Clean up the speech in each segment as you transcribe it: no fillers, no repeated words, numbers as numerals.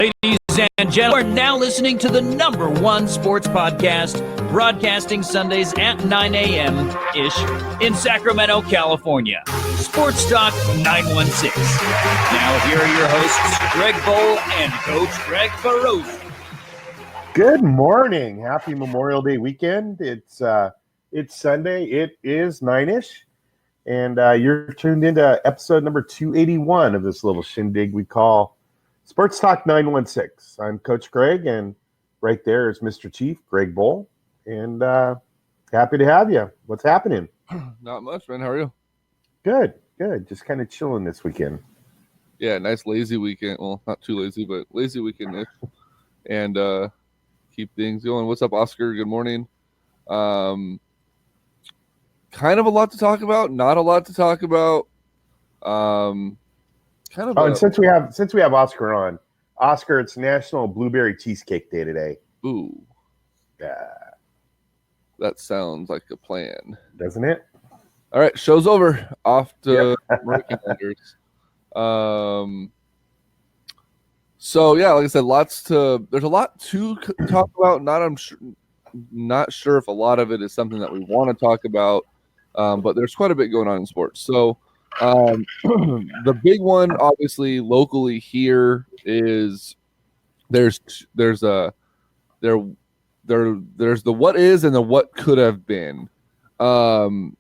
Ladies and gentlemen, we're now listening to the number one sports podcast, broadcasting Sundays at 9 a.m.-ish in Sacramento, California. Sports Talk 916. Now here are your hosts, Greg Bowl and Coach Greg Barroso. Good morning. Happy Memorial Day weekend. It's Sunday. It is 9-ish. And you're tuned into episode number 281 of this little shindig we call Sports Talk 916. I'm Coach Greg, and right there is Mr. Chief, Greg Bowl. And happy to have you. What's happening? Not much, man. How are you? Good. Just kind of chilling this weekend. Yeah, nice lazy weekend. Well, not too lazy, but lazy weekend. And keep things going. What's up, Oscar? Good morning. Kind of a lot to talk about. Not a lot to talk about. And since we have Oscar on, Oscar, it's National Blueberry Cheesecake Day today. Ooh. Yeah. That sounds like a plan. Doesn't it? All right, show's over. Off to Commanders. So yeah, like I said, there's a lot to talk about. Not sure if a lot of it is something that we want to talk about, but there's quite a bit going on in sports. So the big one, obviously, locally here is there's the what is and the what could have been. The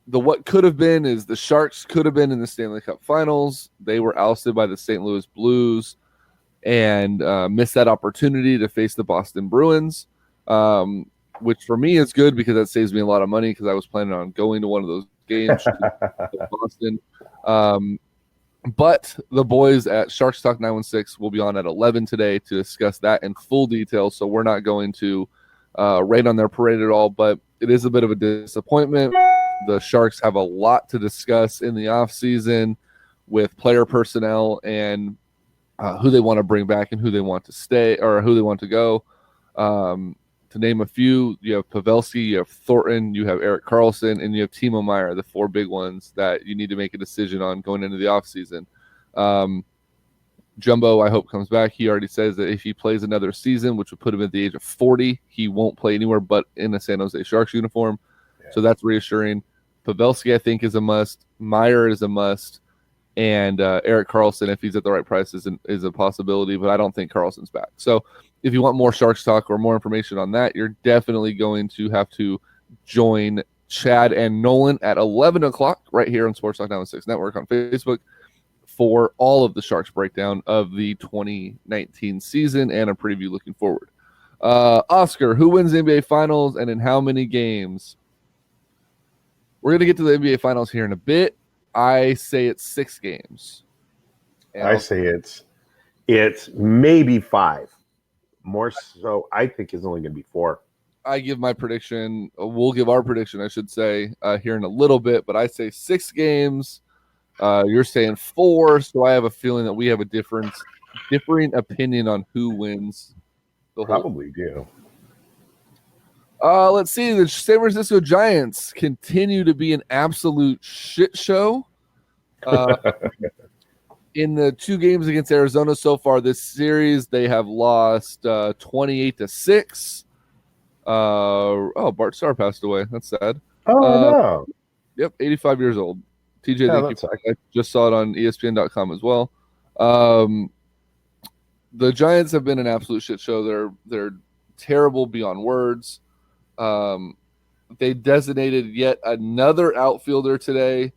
what could have been is the Sharks could have been in the Stanley Cup Finals. They were ousted by the St. Louis Blues and missed that opportunity to face the Boston Bruins, which for me is good because that saves me a lot of money because I was planning on going to one of those games in Boston. But the boys at Sharks Talk 916 will be on at 11 today to discuss that in full detail, so we're not going to rain on their parade at all, but it is a bit of a disappointment. The Sharks have a lot to discuss in the offseason with player personnel and who they want to bring back and who they want to stay or who they want to go. To name a few, you have Pavelski, you have Thornton, you have Erik Karlsson, and you have Timo Meier, the four big ones that you need to make a decision on going into the offseason. Jumbo, I hope, comes back. He already says that if he plays another season, which would put him at the age of 40, he won't play anywhere but in a San Jose Sharks uniform. Yeah. So that's reassuring. Pavelski, I think, is a must. Meier is a must. And Erik Karlsson, if he's at the right price, is a possibility, but I don't think Karlsson's back. So if you want more Sharks talk or more information on that, you're definitely going to have to join Chad and Nolan at 11 o'clock right here on Sports Talk 916 Network on Facebook for all of the Sharks breakdown of the 2019 season and a preview looking forward. Oscar, who wins the NBA Finals and in how many games? We're going to get to the NBA Finals here in a bit. I say it's 6 games. And I say it's maybe 5. More so, I think it's only going to be 4. I give my prediction. We'll give our prediction, I should say, here in a little bit. But I say 6 games. You're saying 4. So I have a feeling that we have a differing opinion on who wins. Probably do. Let's see. The San Francisco Giants continue to be an absolute shit show. In the 2 games against Arizona so far this series, they have lost 28-6. Bart Starr passed away. That's sad. Oh, no. Yep, 85 years old. TJ, thank you. I just saw it on ESPN.com as well. The Giants have been an absolute shit show. They're terrible beyond words. They designated yet another outfielder today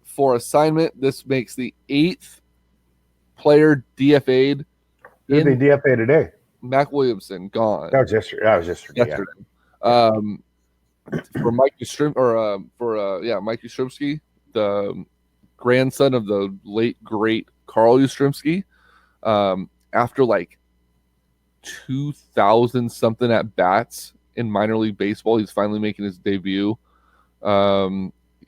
for assignment. This makes the 8th player DFA'd. Who did they DFA today? Mac Williamson, gone. That was yesterday. Yeah. For Mike Yastrzemski, the grandson of the late great Carl Yastrzemski, after like 2,000 something at bats in minor league baseball, he's finally making his debut.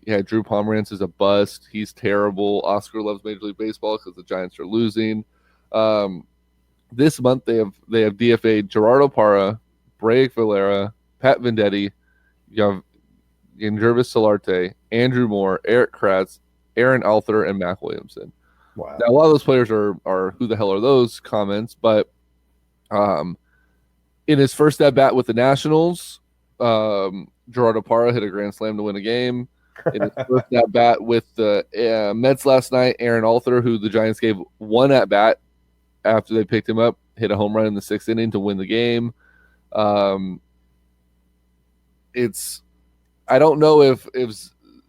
Drew Pomeranz is a bust. He's terrible. Oscar loves Major League Baseball because the Giants are losing. This month they have DFA'd Gerardo Parra, Bray Valera, Pat Venditti, you have Yangervis Solarte, Andrew Moore, Eric Kratz, Aaron Alther, and Mac Williamson. Wow. Now, a lot of those players are who the hell are those comments, but in his first at bat with the Nationals, Gerardo Parra hit a grand slam to win a game. In his first at bat with the Mets last night, Aaron Alter, who the Giants gave one at bat after they picked him up, hit a home run in the 6th inning to win the game. I don't know if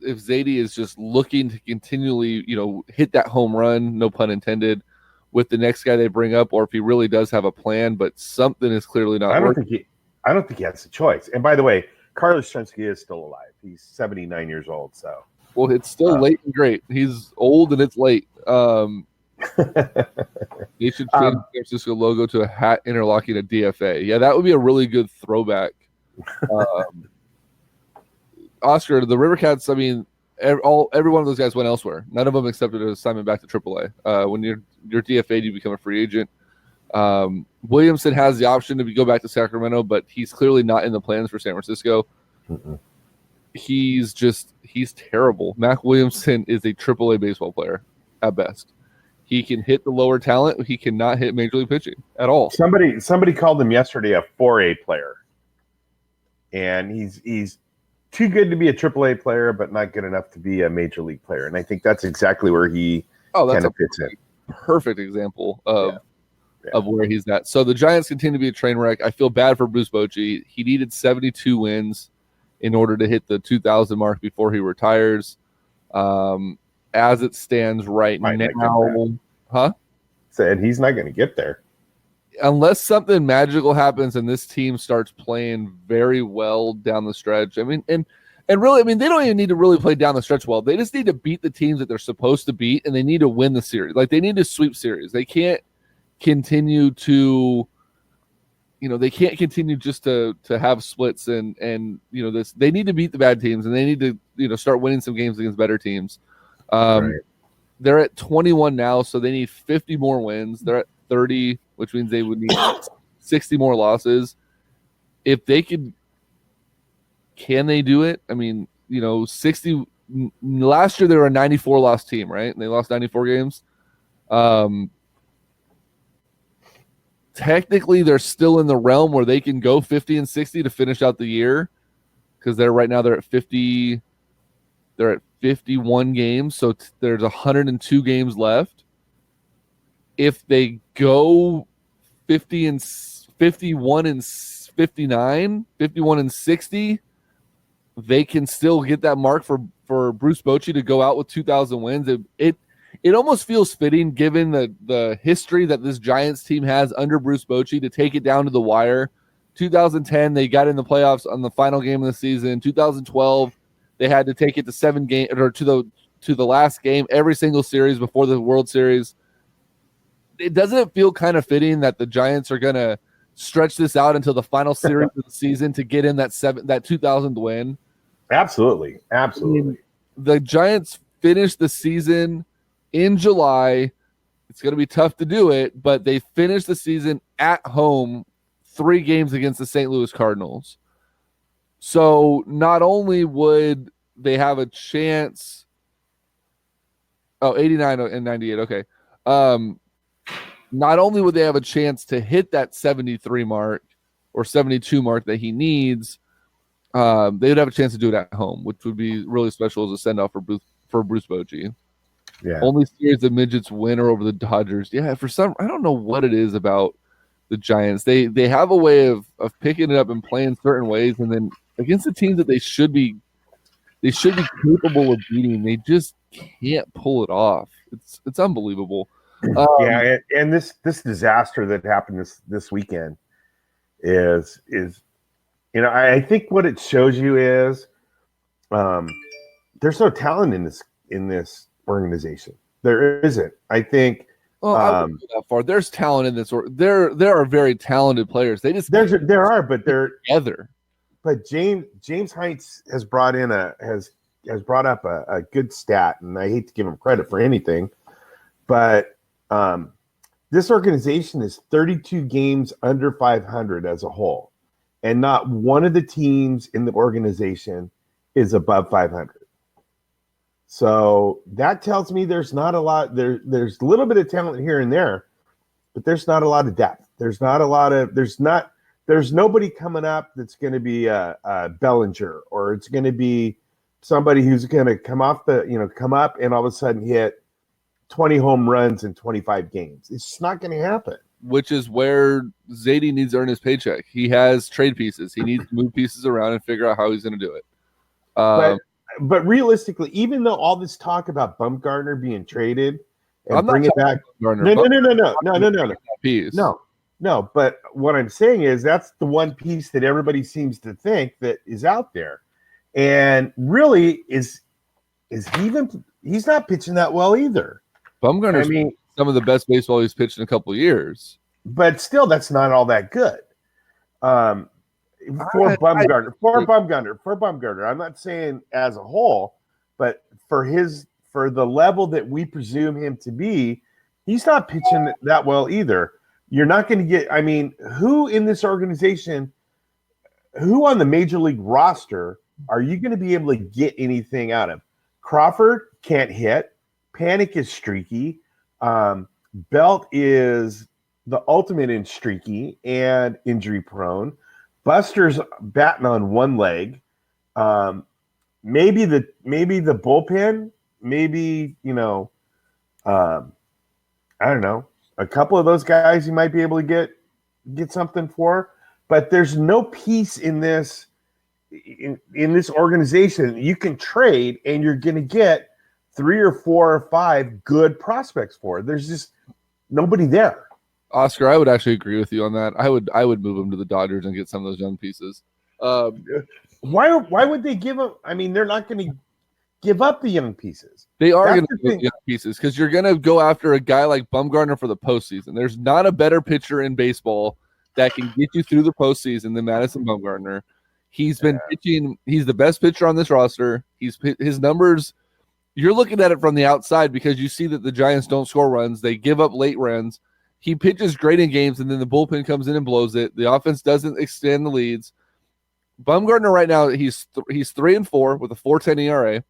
Zadie is just looking to continually, hit that home run, no pun intended, with the next guy they bring up, or if he really does have a plan, but something is clearly not working. I don't think he has a choice. And by the way, Carlos Strensky is still alive. He's 79 years old. So, well, it's still late and great. He's old and it's late. They should change the San Francisco logo to a hat interlocking a DFA. Yeah, that would be a really good throwback. Oscar, the Rivercats, I mean, every one of those guys went elsewhere. None of them accepted an assignment back to AAA. When you're DFA'd, you become a free agent. Williamson has the option to go back to Sacramento, but he's clearly not in the plans for San Francisco. Mm-mm. He's terrible. Mac Williamson is a AAA baseball player at best. He can hit the lower talent. He cannot hit major league pitching at all. Somebody called him yesterday a 4A player, and he's too good to be a AAA player, but not good enough to be a major league player. And I think that's exactly where he kind of fits in. Perfect example of where he's at. So the Giants continue to be a train wreck. I feel bad for Bruce Bochy. He needed 72 wins in order to hit the 2,000 mark before he retires. As it stands right now, Said he's not going to get there unless something magical happens and this team starts playing very well down the stretch. I mean, and really, I mean, they don't even need to really play down the stretch well. They just need to beat the teams that they're supposed to beat, and they need to win the series. Like, they need to sweep series. They can't continue to, they can't continue just to have splits and this. They need to beat the bad teams, and they need to start winning some games against better teams. Right. They're at 21 now, so they need 50 more wins. They're at 30, which means they would need 60 more losses. If they can they do it? I mean, 60. Last year they were a 94 loss team, right? And they lost 94 games. Technically, they're still in the realm where they can go 50 and 60 to finish out the year, because they're at 50. They're at 51 games, so there's 102 games left. If they go 50 and 51 and 59, 51 and 60, they can still get that mark for Bruce Bochy to go out with 2,000 wins. It almost feels fitting, given the history that this Giants team has under Bruce Bochy, to take it down to the wire. 2010, they got in the playoffs on the final game of the season. 2012, they had to take it to 7 games, or to the last game every single series before the World Series. It doesn't feel kind of fitting that the Giants are going to stretch this out until the final series of the season to get in that 2,000th win. Absolutely. I mean, the Giants finished the season in July. It's going to be tough to do it, but they finished the season at home 3 games against the St. Louis Cardinals. So not only would they have a chance, 89 and 98, okay. Not only would they have a chance to hit that 73 mark or 72 mark that he needs, they would have a chance to do it at home, which would be really special as a send-off for Bruce Bochy. Yeah. Only series the midgets win are over the Dodgers. Yeah, I don't know what it is about the Giants. They have a way of picking it up and playing certain ways, and then against the teams that they should be capable of beating, they just can't pull it off. It's unbelievable. And this disaster that happened this weekend is I think what it shows you is there's no talent in this organization. There isn't. I think. Well, I wouldn't go that far. There's talent in this. There are very talented players. They just there are, but they're together. But James Heights has brought up a good stat, and I hate to give him credit for anything, but this organization is 32 games under 500 as a whole, and not one of the teams in the organization is above 500. So that tells me there's not a lot. There's a little bit of talent here and there, but there's not a lot of depth. There's nobody coming up that's going to be a Bellinger, or it's going to be somebody who's going to come up and all of a sudden hit 20 home runs in 25 games. It's just not going to happen. Which is where Zadie needs to earn his paycheck. He has trade pieces. He needs to move pieces around and figure out how he's going to do it. But realistically, even though all this talk about Bumgarner being traded and bring it back, no. But what I'm saying is that's the one piece that everybody seems to think that is out there, and really he's not pitching that well either. Bumgarner's some of the best baseball he's pitched in a couple of years, but still, that's not all that good. For Bumgarner, I'm not saying as a whole, but for the level that we presume him to be, he's not pitching that well either. You're not going to get. I mean, who in this organization, who on the major league roster, are you going to be able to get anything out of? Crawford can't hit. Panic is streaky. Belt is the ultimate in streaky and injury prone. Buster's batting on one leg. Maybe the bullpen. Maybe I don't know. A couple of those guys you might be able to get something for, but there's no piece in this organization you can trade and you're going to get 3 or 4 or 5 good prospects for. There's just nobody there. Oscar, I would actually agree with you on that. I would move him to the Dodgers and get some of those young pieces. Why would they give them? I mean, they're not going to give up the young pieces. They are going to give up young pieces because you're going to go after a guy like Bumgarner for the postseason. There's not a better pitcher in baseball that can get you through the postseason than Madison Bumgarner. He's been pitching. He's the best pitcher on this roster. His numbers. You're looking at it from the outside because you see that the Giants don't score runs. They give up late runs. He pitches great in games, and then the bullpen comes in and blows it. The offense doesn't extend the leads. Bumgarner right now, he's 3-4 with a 4.10 ERA.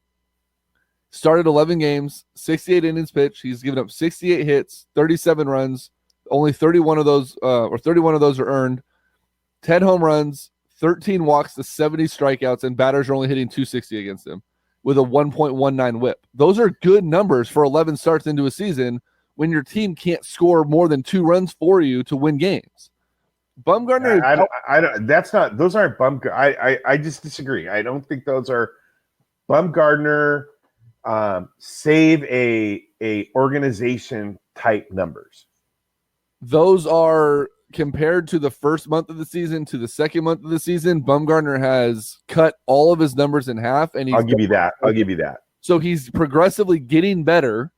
Started 11 games, 68 innings pitched. He's given up 68 hits, 37 runs. Only 31 of those are earned. 10 home runs, 13 walks to 70 strikeouts, and batters are only hitting 260 against him with a 1.19 WHIP. Those are good numbers for 11 starts into a season when your team can't score more than 2 runs for you to win games. Bumgarner, those aren't Bumgarner. I just disagree. I don't think those are Bumgarner save a organization type numbers. Those are compared to the first month of the season to the second month of the season. Bumgarner has cut all of his numbers in half, and I'll give you that. So he's progressively getting better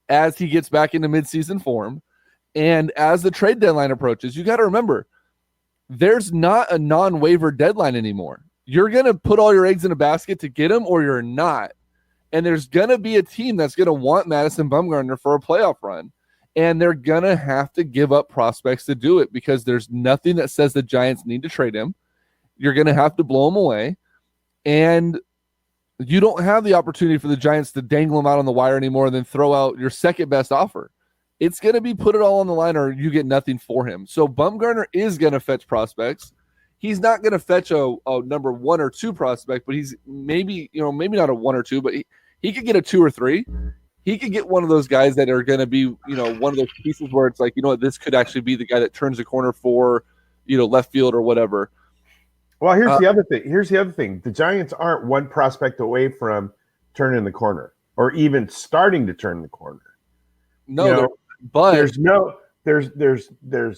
as he gets back into midseason form. And as the trade deadline approaches, you got to remember, there's not a non-waiver deadline anymore. You're going to put all your eggs in a basket to get him, or you're not. And there's going to be a team that's going to want Madison Bumgarner for a playoff run. And they're going to have to give up prospects to do it because there's nothing that says the Giants need to trade him. You're going to have to blow him away. And you don't have the opportunity for the Giants to dangle him out on the wire anymore and then throw out your second best offer. It's going to be put it all on the line or you get nothing for him. So Bumgarner is going to fetch prospects. He's not going to fetch a number 1 or 2 prospect, but he's maybe not a 1 or 2, but he could get a 2 or 3. He could get one of those guys that are going to be, one of those pieces where it's like, this could actually be the guy that turns the corner for, left field or whatever. Well, here's the other thing. The Giants aren't one prospect away from turning the corner or even starting to turn the corner. No, but there's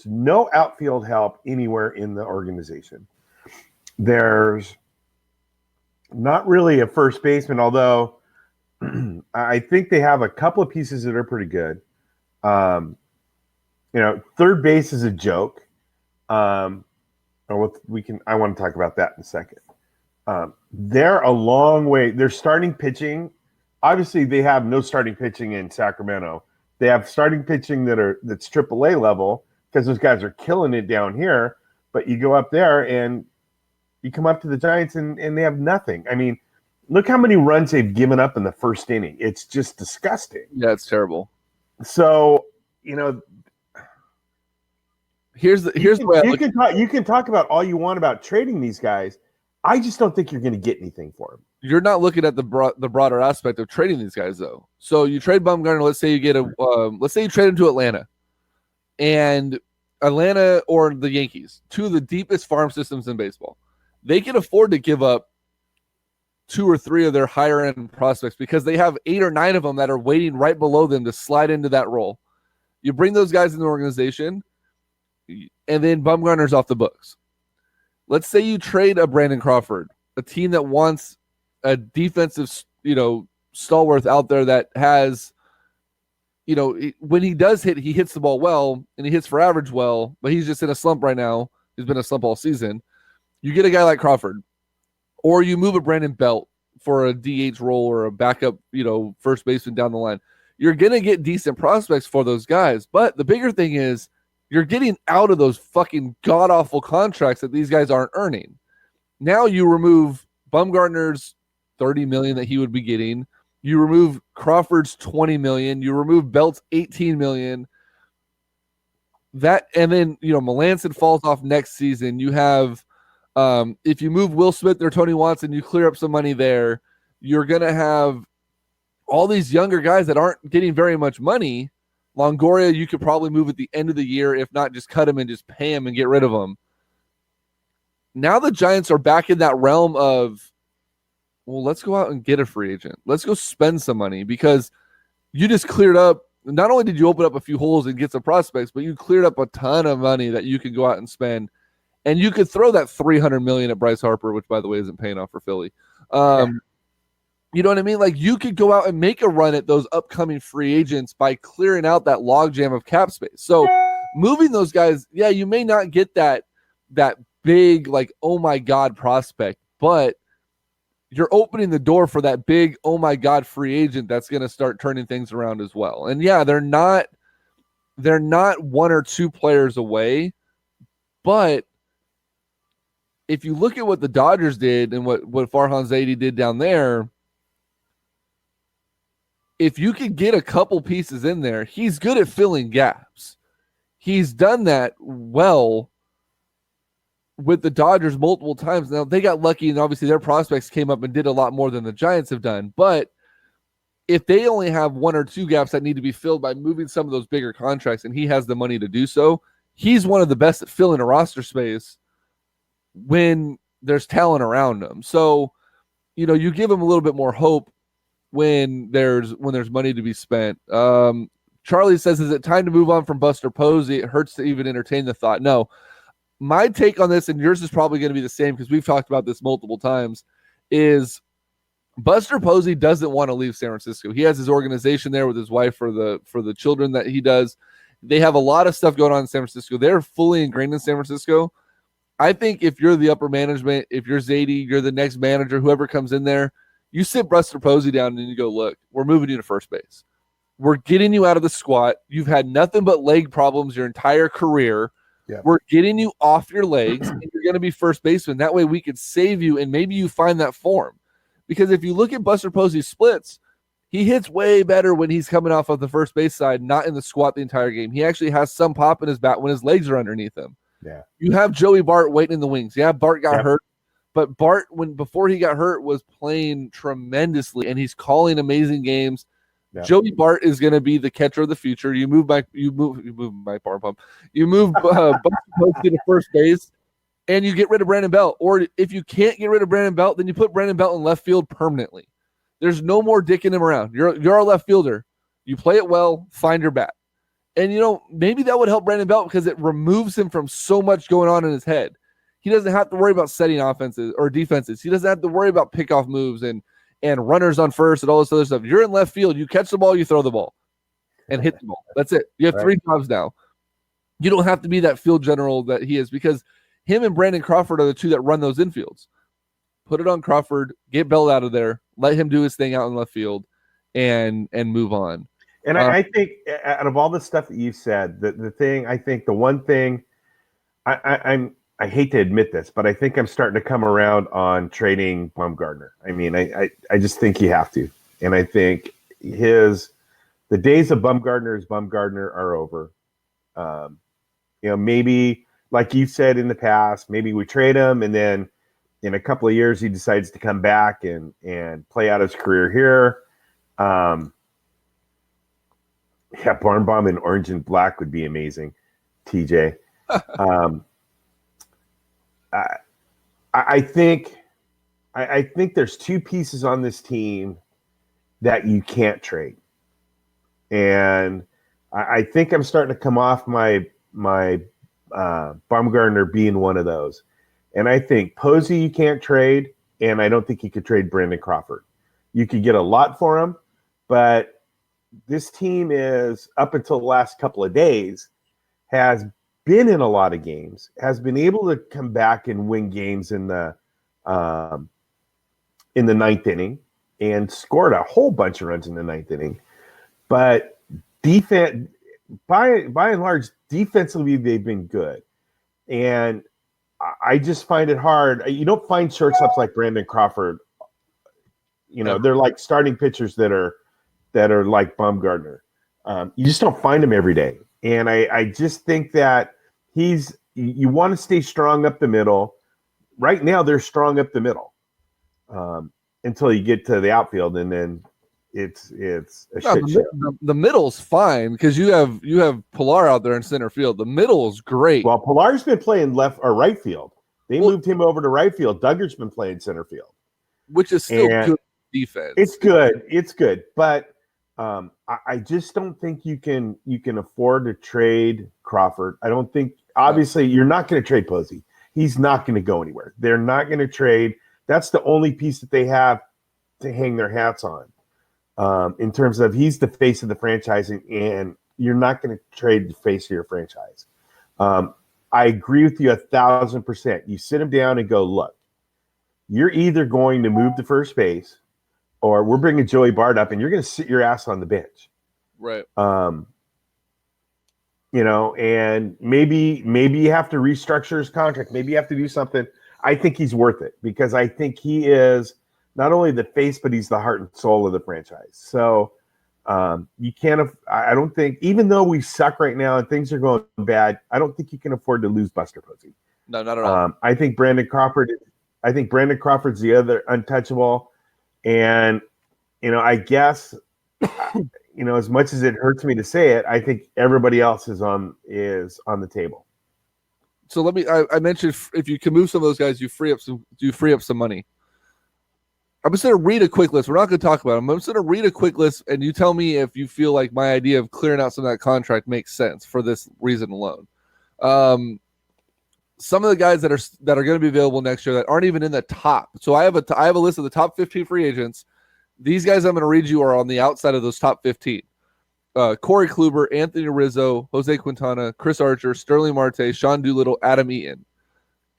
no outfield help anywhere in the organization. There's not really a first baseman, although I think they have a couple of pieces that are pretty good. Third base is a joke. I want to talk about that in a second. They're a long way. They're starting pitching. Obviously, they have no starting pitching in Sacramento. They have starting pitching that's AAA level because those guys are killing it down here. But you go up there and you come up to the Giants and they have nothing. I mean, Look how many runs they've given up in the first inning. It's just disgusting. Yeah, it's terrible. So, here's the way you can talk about all you want about trading these guys. I just don't think you're going to get anything for them. You're not looking at the broader aspect of trading these guys, though. So you trade Bumgarner. Let's say you get let's say you trade him to Atlanta, and Atlanta or the Yankees, two of the deepest farm systems in baseball. They can afford to give up 2 or 3 of their higher end prospects because they have 8 or 9 of them that are waiting right below them to slide into that role. You bring those guys in the organization, and then Bumgarner's off the books. Let's say you trade a Brandon Crawford, a team that wants a defensive, stalwart out there that has, when he does hit, he hits the ball well, and he hits for average well, but he's just in a slump right now. He's been in a slump all season. You get a guy like Crawford, or you move a Brandon Belt for a DH role or a backup, first baseman down the line. You're going to get decent prospects for those guys, but the bigger thing is you're getting out of those fucking god-awful contracts that these guys aren't earning. Now you remove Bumgarner's $30 million that he would be getting. You remove Crawford's $20 million. You remove Belt's $18 million. That, and then, Melancon falls off next season. You have, if you move Will Smith or Tony Watson, you clear up some money there. You're going to have all these younger guys that aren't getting very much money. Longoria, you could probably move at the end of the year, if not just cut him and just pay him and get rid of him. Now the Giants are back in that realm of, well, let's go out and get a free agent. Let's go spend some money because you just cleared up. Not only did you open up a few holes and get some prospects, but you cleared up a ton of money that you could go out and spend. And you could throw that $300 million at Bryce Harper, which, by the way, isn't paying off for Philly. You know what I mean? Like, you could go out and make a run at those upcoming free agents by clearing out that logjam of cap space. So moving those guys, yeah, you may not get that big, like, oh my God prospect, but you're opening the door for that big, oh my God, free agent that's going to start turning things around as well. And yeah, they're not 1 or 2 players away, but if you look at what the Dodgers did and what Farhan Zaidi did down there, if you could get a couple pieces in there, he's good at filling gaps. He's done that well with the Dodgers multiple times. Now, they got lucky, and obviously their prospects came up and did a lot more than the Giants have done. But if they only have 1 or 2 gaps that need to be filled by moving some of those bigger contracts, and he has the money to do so, he's one of the best at filling a roster space when there's talent around him. So, you give him a little bit more hope when there's money to be spent. Charlie says, is it time to move on from Buster Posey? It hurts to even entertain the thought. No. My take on this, and yours is probably going to be the same because we've talked about this multiple times, is Buster Posey doesn't want to leave San Francisco. He has his organization there with his wife for the children that he does. They have a lot of stuff going on in San Francisco. They're fully ingrained in San Francisco. I think if you're the upper management, if you're Zaidi, you're the next manager, whoever comes in there, you sit Buster Posey down and you go, look, we're moving you to first base. We're getting you out of the squat. You've had nothing but leg problems your entire career. Yeah. We're getting you off your legs, and you're going to be first baseman. That way we could save you, and maybe you find that form. Because if you look at Buster Posey's splits, he hits way better when he's coming off of the first base side, not in the squat the entire game. He actually has some pop in his bat when his legs are underneath him. Yeah. You have Joey Bart waiting in the wings. Yeah, Bart got hurt, but Bart, before he got hurt, was playing tremendously, and he's calling amazing games. Yeah. Joey Bart is going to be the catcher of the future. You move Buster Posey to first base, and you get rid of Brandon Belt. Or if you can't get rid of Brandon Belt, then you put Brandon Belt in left field permanently. There's no more dicking him around. You're a left fielder. You play it well. Find your bat. And maybe that would help Brandon Belt because it removes him from so much going on in his head. He doesn't have to worry about setting offenses or defenses. He doesn't have to worry about pickoff moves and runners on first and all this other stuff. You're in left field. You catch the ball, you throw the ball, and hit the ball. That's it. You have 3 jobs now. You don't have to be that field general that he is because him and Brandon Crawford are the 2 that run those infields. Put it on Crawford, get Bell out of there, let him do his thing out in left field, and move on. And I think out of all the stuff that you said, the one thing I'm I hate to admit this, but I think I'm starting to come around on trading Bumgarner. I mean, I just think you have to. And I think the days of Bumgarner are over. Maybe like you said in the past, maybe we trade him and then in a couple of years he decides to come back and play out his career here. Barnbaum in orange and black would be amazing, TJ. I think there's two pieces on this team that you can't trade, and I think I'm starting to come off my Baumgartner being one of those. And I think Posey you can't trade, and I don't think you could trade Brandon Crawford. You could get a lot for him, but this team is, up until the last couple of days, has been in a lot of games, has been able to come back and win games in the ninth inning, and scored a whole bunch of runs in the ninth inning. But defense, by and large, defensively they've been good, and I just find it hard. You don't find shortstops like Brandon Crawford. They're like starting pitchers that are like Bumgarner. You just don't find him every day. And I just think that you want to stay strong up the middle. Right now, they're strong up the middle until you get to the outfield, and then it's a shit show. The middle's fine because you have Pilar out there in center field. The middle is great. Well, Pilar's been playing left or right field. They moved him over to right field. Duggar's been playing center field, which is still good defense. It's good, but I just don't think you can afford to trade Crawford. I don't think. Obviously, you're not going to trade Posey. He's not going to go anywhere. They're not going to trade. That's the only piece that they have to hang their hats on. In terms of he's the face of the franchise, and you're not going to trade the face of your franchise. I agree with you 1,000%. You sit him down and go, look, you're either going to move to first base, or we're bringing Joey Bart up, and you're going to sit your ass on the bench. Right. And maybe you have to restructure his contract. Maybe you have to do something. I think he's worth it because I think he is not only the face, but he's the heart and soul of the franchise. So you can't. I don't think, even though we suck right now and things are going bad, I don't think you can afford to lose Buster Posey. No, not at all. I think Brandon Crawford's the other untouchable, and I guess as much as it hurts me to say it, I think everybody else is on the table. So I mentioned if you can move some of those guys, you free up some money. I'm just going to read a quick list. We're not going to talk about them. I'm just going to read a quick list, and you tell me if you feel like my idea of clearing out some of that contract makes sense for this reason alone. Some of the guys that are going to be available next year that aren't even in the top. So I have a list of the top 15 free agents. These guys I'm going to read you are on the outside of those top 15. Corey Kluber, Anthony Rizzo, Jose Quintana, Chris Archer, Sterling Marte, Sean Doolittle, Adam Eaton.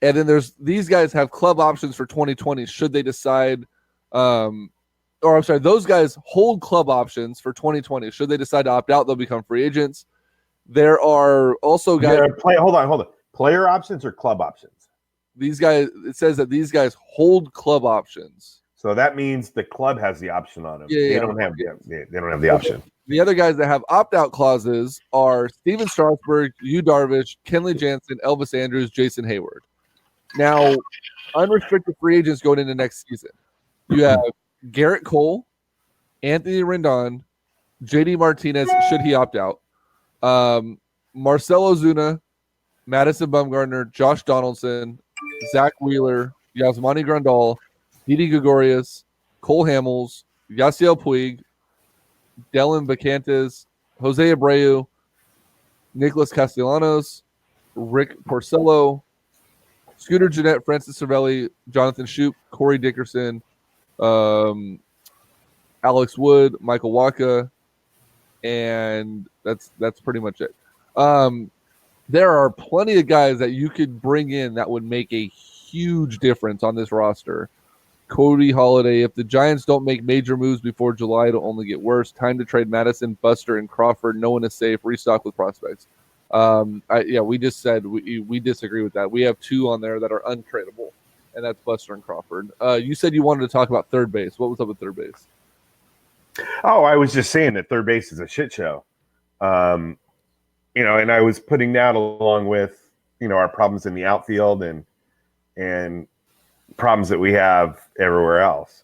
And then these guys have club options for 2020 should they decide those guys hold club options for 2020. Should they decide to opt out, they'll become free agents. There are also guys. Hold on. Player options or club options? These guys. It says that these guys hold club options. So that means the club has the option on them. They don't have the option. The other guys that have opt-out clauses are Steven Strasburg, Yu Darvish, Kenley Jansen, Elvis Andrews, Jason Hayward. Now, unrestricted free agents going into next season. You have Garrett Cole, Anthony Rendon, JD Martinez, should he opt out, Marcell Ozuna, Madison Bumgarner, Josh Donaldson, Zach Wheeler, Yasmani Grandal, Didi Gregorius, Cole Hamels, Yasiel Puig, Dylan Bacantes, Jose Abreu, Nicholas Castellanos, Rick Porcello, Scooter Gennett, Francis Cervelli, Jonathan Shoup, Corey Dickerson, Alex Wood, Michael Wacha, and that's pretty much it. There are plenty of guys that you could bring in that would make a huge difference on this roster. Cody Holiday, if the Giants don't make major moves before July, it'll only get worse. Time to trade Madison, Buster, and Crawford. No one is safe. Restock with prospects. We just said we disagree with that. We have 2 on there that are untradeable, and that's Buster and Crawford. You said you wanted to talk about third base. What was up with third base? Oh, I was just saying that third base is a shit show. And I was putting that along with, our problems in the outfield and problems that we have everywhere else.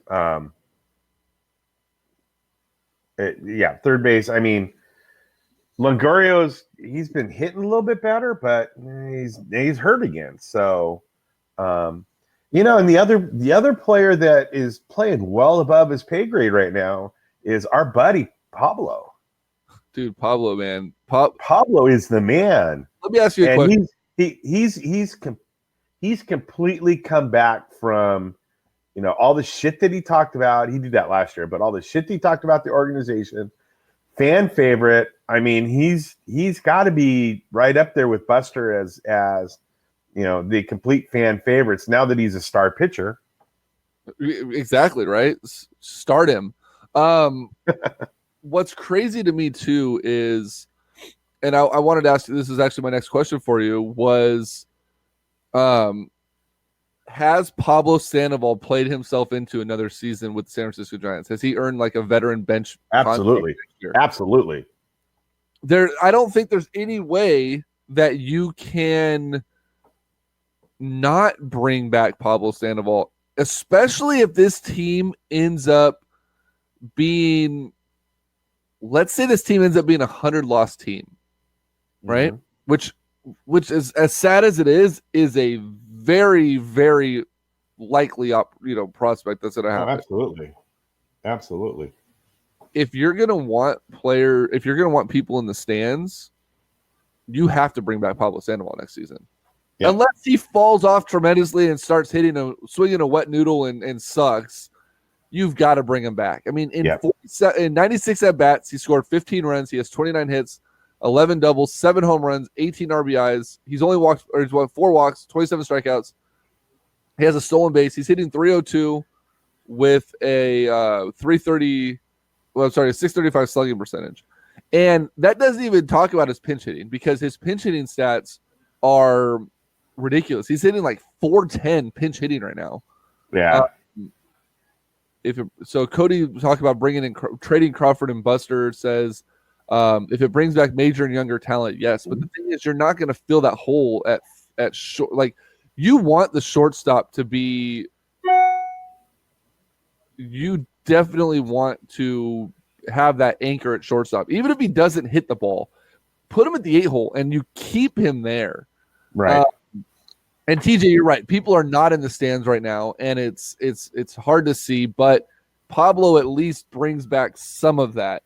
Third base. I mean, he's been hitting a little bit better, but he's hurt again. So, and the other player that is playing well above his pay grade right now is our buddy Pablo. Dude, Pablo, man, Pablo is the man. Let me ask you a question. He's completely come back from, all the shit that he talked about. He did that last year, but all the shit that he talked about the organization, fan favorite. I mean, he's got to be right up there with Buster as the complete fan favorites now that he's a star pitcher. Exactly, right? Start him. What's crazy to me too is, and I wanted to ask you, this is actually my next question for you, was has Pablo Sandoval played himself into another season with the San Francisco Giants? Has he earned like a veteran bench? Absolutely. Absolutely. I don't think there's any way that you can not bring back Pablo Sandoval, especially if this team ends up being, let's say this team ends up being a 100-loss team, right? Mm-hmm. Which is, as sad as it is a very, very likely prospect that's going to happen. Oh, absolutely. If you're going to want people in the stands, you have to bring back Pablo Sandoval next season. Yep. Unless he falls off tremendously and starts swinging a wet noodle and sucks, you've got to bring him back. I mean, in 96 at-bats, he scored 15 runs. He has 29 hits, 11 doubles, 7 home runs, 18 RBIs. He's won 4 walks, 27 strikeouts. He has a stolen base. He's hitting .302 with a 635 slugging percentage. And that doesn't even talk about his pinch hitting, because his pinch hitting stats are ridiculous. He's hitting like 410 pinch hitting right now. Yeah. So Cody talked about trading Crawford and Buster, says if it brings back major and younger talent, yes. But the thing is, you're not going to fill that hole at short. Like, you want the shortstop to be. You definitely want to have that anchor at shortstop, even if he doesn't hit the ball. Put him at the 8-hole and you keep him there. Right. And TJ, you're right. People are not in the stands right now, and it's hard to see. But Pablo at least brings back some of that.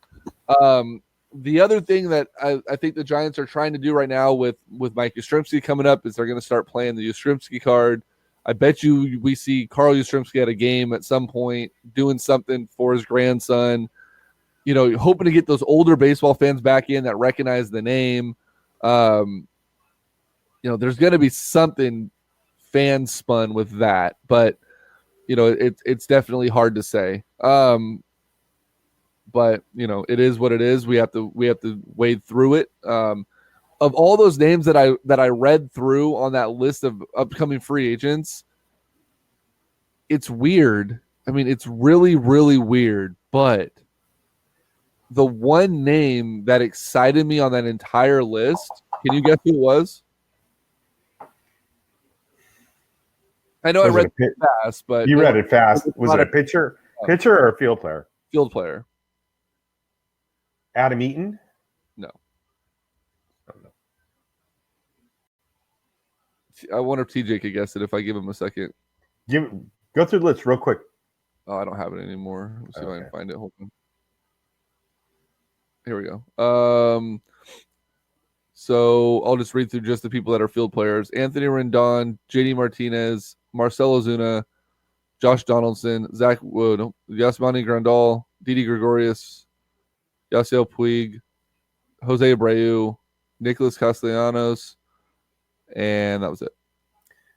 The other thing that I think the Giants are trying to do right now with Mike Yastrzemski coming up is they're going to start playing the Yastrzemski card. I bet you we see Carl Yastrzemski at a game at some point doing something for his grandson. Hoping to get those older baseball fans back in that recognize the name. There's going to be something fan spun with that, but it's definitely hard to say. But it is what it is. We have to wade through it. Of all those names that I read through on that list of upcoming free agents, it's weird. I mean, it's really, really weird. But the one name that excited me on that entire list, can you guess who it was? I know I read it fast, but you read it fast. Was it a pitcher or a field player? Field player. Adam Eaton? No. I wonder if TJ could guess it if I give him a second. Go through the list real quick. Oh, I don't have it anymore. Let's see if I can find it. Hold on. Here we go. So I'll just read through just the people that are field players: Anthony Rendon, JD Martinez, Marcell Ozuna, Josh Donaldson, Zach Wood, Yasmani Grandal, Didi Gregorius, Yasiel Puig, Jose Abreu, Nicholas Castellanos, and that was it.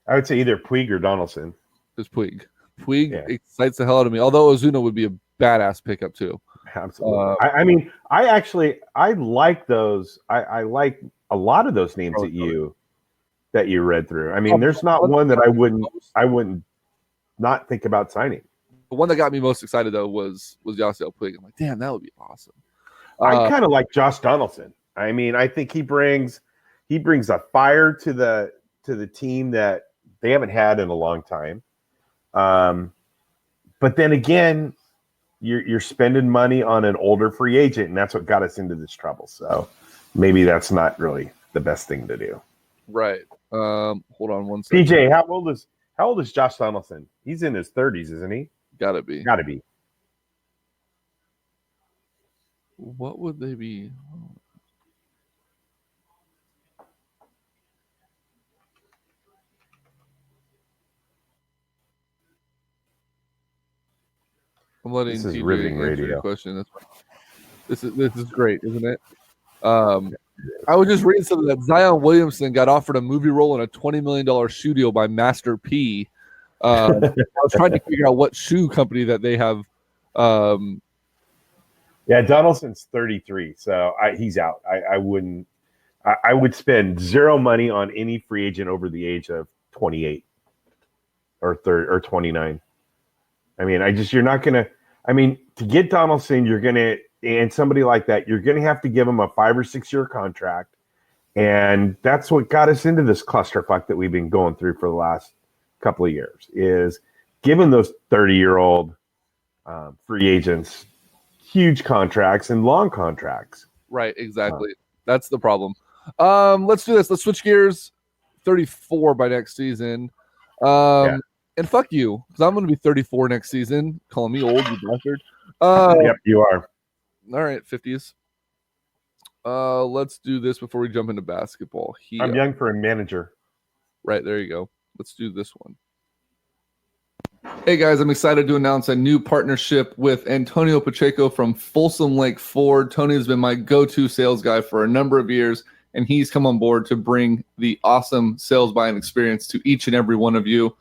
I would say either Puig or Donaldson. It's Puig. Puig excites the hell out of me, although Ozuna would be a badass pickup too. Absolutely. I like those. I like a lot of those names that you read through. I mean, there's not one that I wouldn't not think about signing. The one that got me most excited though was Yasiel Puig. I'm like, damn, that would be awesome. I kind of like Josh Donaldson. I mean, I think he brings a fire to the team that they haven't had in a long time. But then again, you're spending money on an older free agent, and that's what got us into this trouble. So maybe that's not really the best thing to do. Right. Hold on one second. PJ, how old is Josh Donaldson? He's in his 30s, isn't he? Gotta be. What would they be? I'm letting this is TJ riveting answer radio. your question. This is great, isn't it? I was just reading something that Zion Williamson got offered a movie role in a $20 million shoe deal by Master P. I was trying to figure out what shoe company that they have. Yeah, Donaldson's 33, so he's out. I wouldn't. I would spend zero money on any free agent over the age of 28 or 30 or 29. I mean, you're not gonna. I mean, to get Donaldson, you're gonna, and somebody like that, you're gonna have to give him a 5 or 6 year contract, and that's what got us into this clusterfuck that we've been going through for the last couple of years. Is giving those 30-year-old free agents huge contracts and long contracts. Right, exactly. That's the problem. Let's do this. Let's switch gears. 34 by next season. And fuck you, because I'm going to be 34 next season. Calling me old, you bastard. Yep, you are. All right, 50s. Let's do this before we jump into basketball. I'm young for a manager. Right, there you go. Let's do this one. Hey guys, I'm excited to announce a new partnership with Antonio Pacheco from Folsom Lake Ford. Tony has been my go-to sales guy for a number of years, and he's come on board to bring the awesome sales buying experience to each and every one of you.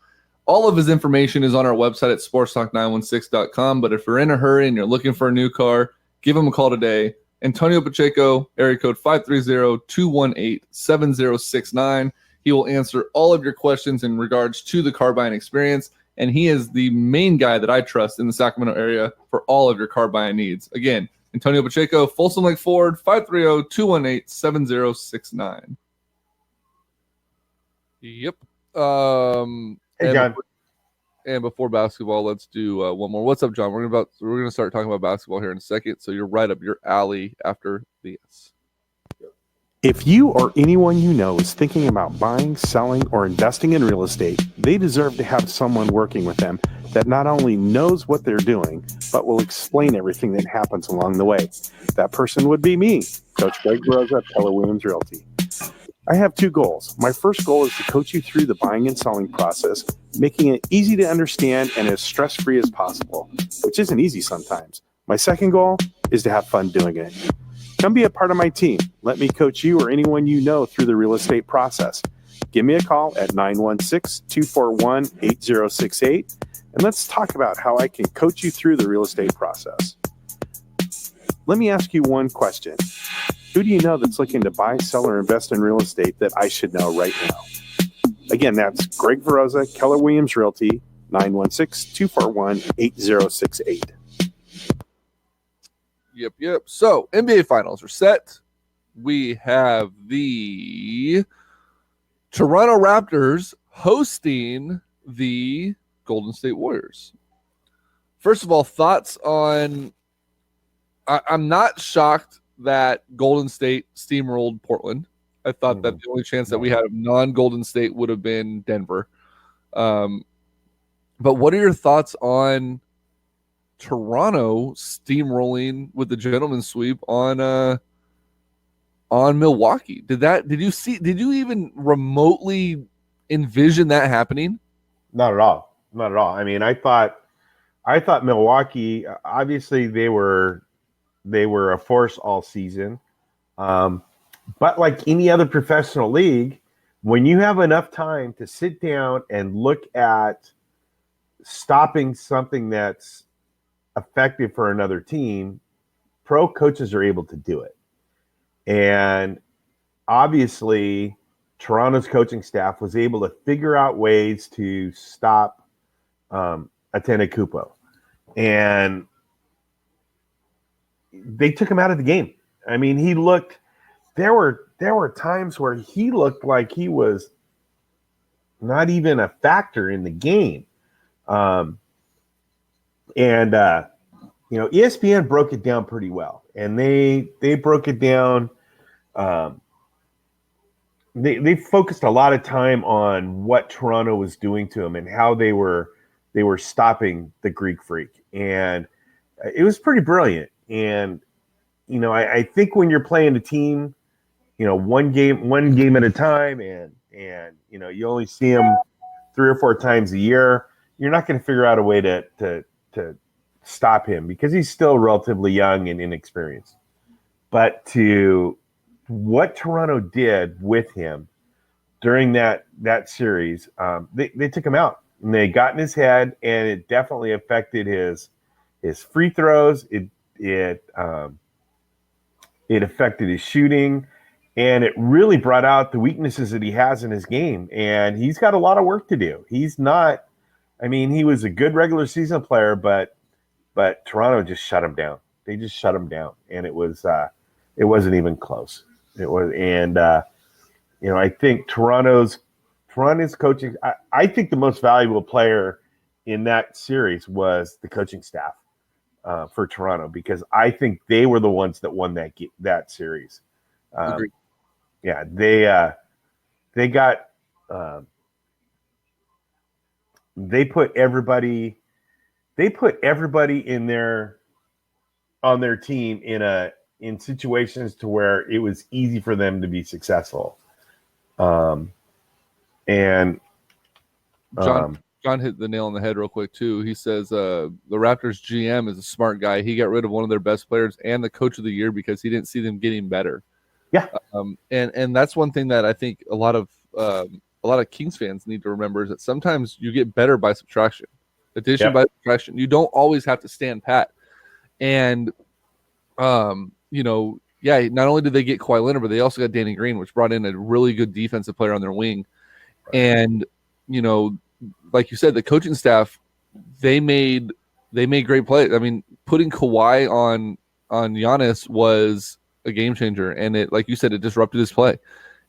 All of his information is on our website at sportstalk916.com, but if you're in a hurry and you're looking for a new car, give him a call today. Antonio Pacheco, area code 530-218-7069. He will answer all of your questions in regards to the car buying experience, and he is the main guy that I trust in the Sacramento area for all of your car buying needs. Again, Antonio Pacheco, Folsom Lake Ford, 530-218-7069. Yep. Hey, John. And before basketball, let's do one more. What's up, John? We're gonna start talking about basketball here in a second. So you're right up your alley after this. If you or anyone you know is thinking about buying, selling, or investing in real estate, they deserve to have someone working with them that not only knows what they're doing, but will explain everything that happens along the way. That person would be me, Coach Greg Rosa at Keller Williams Realty. I have 2 goals. My first goal is to coach you through the buying and selling process, making it easy to understand and as stress-free as possible, which isn't easy sometimes. My second goal is to have fun doing it. Come be a part of my team. Let me coach you or anyone you know through the real estate process. Give me a call at 916-241-8068, and let's talk about how I can coach you through the real estate process. Let me ask you one question. Who do you know that's looking to buy, sell, or invest in real estate that I should know right now? Again, that's Greg Veroza, Keller Williams Realty, 916-241-8068. Yep. So NBA Finals are set. We have the Toronto Raptors hosting the Golden State Warriors. First of all, thoughts on... I'm not shocked that Golden State steamrolled Portland. I thought that the only chance that we had of non-Golden State would have been Denver. But what are your thoughts on Toronto steamrolling with the gentleman's sweep on Milwaukee? Did you even remotely envision that happening? Not at all. I mean, I thought Milwaukee, obviously they were a force all season. But like any other professional league, when you have enough time to sit down and look at stopping something that's effective for another team, pro coaches are able to do it. And obviously Toronto's coaching staff was able to figure out ways to stop Atene and they took him out of the game. I mean, he looked. There were times where he looked like he was not even a factor in the game. ESPN broke it down pretty well, and they broke it down. They focused a lot of time on what Toronto was doing to him and how they were stopping the Greek Freak, and it was pretty brilliant. And I think when you're playing a team, one game at a time, and you only see them 3 or 4 times a year, you're not going to figure out a way to stop him because he's still relatively young and inexperienced. But to what Toronto did with him during that series, they took him out and they got in his head, and it definitely affected his free throws. It affected his shooting, and it really brought out the weaknesses that he has in his game. And he's got a lot of work to do. He's not. I mean, he was a good regular season player, but Toronto just shut him down. They just shut him down, and it wasn't even close. It was, and I think Toronto's coaching. I think the most valuable player in that series was the coaching staff for Toronto, because I think they were the ones that won that series. Yeah, they got they put everybody on their team in situations to where it was easy for them to be successful. John hit the nail on the head real quick too. He says the Raptors GM is a smart guy. He got rid of one of their best players and the coach of the year because he didn't see them getting better. Yeah. And that's one thing that I think a lot of Kings fans need to remember is that sometimes you get better by subtraction. Addition by subtraction. You don't always have to stand pat. And not only did they get Kawhi Leonard, but they also got Danny Green, which brought in a really good defensive player on their wing. Right. And like you said, the coaching staff, they made great plays. I mean, putting Kawhi on Giannis was a game changer, and it, like you said, it disrupted his play.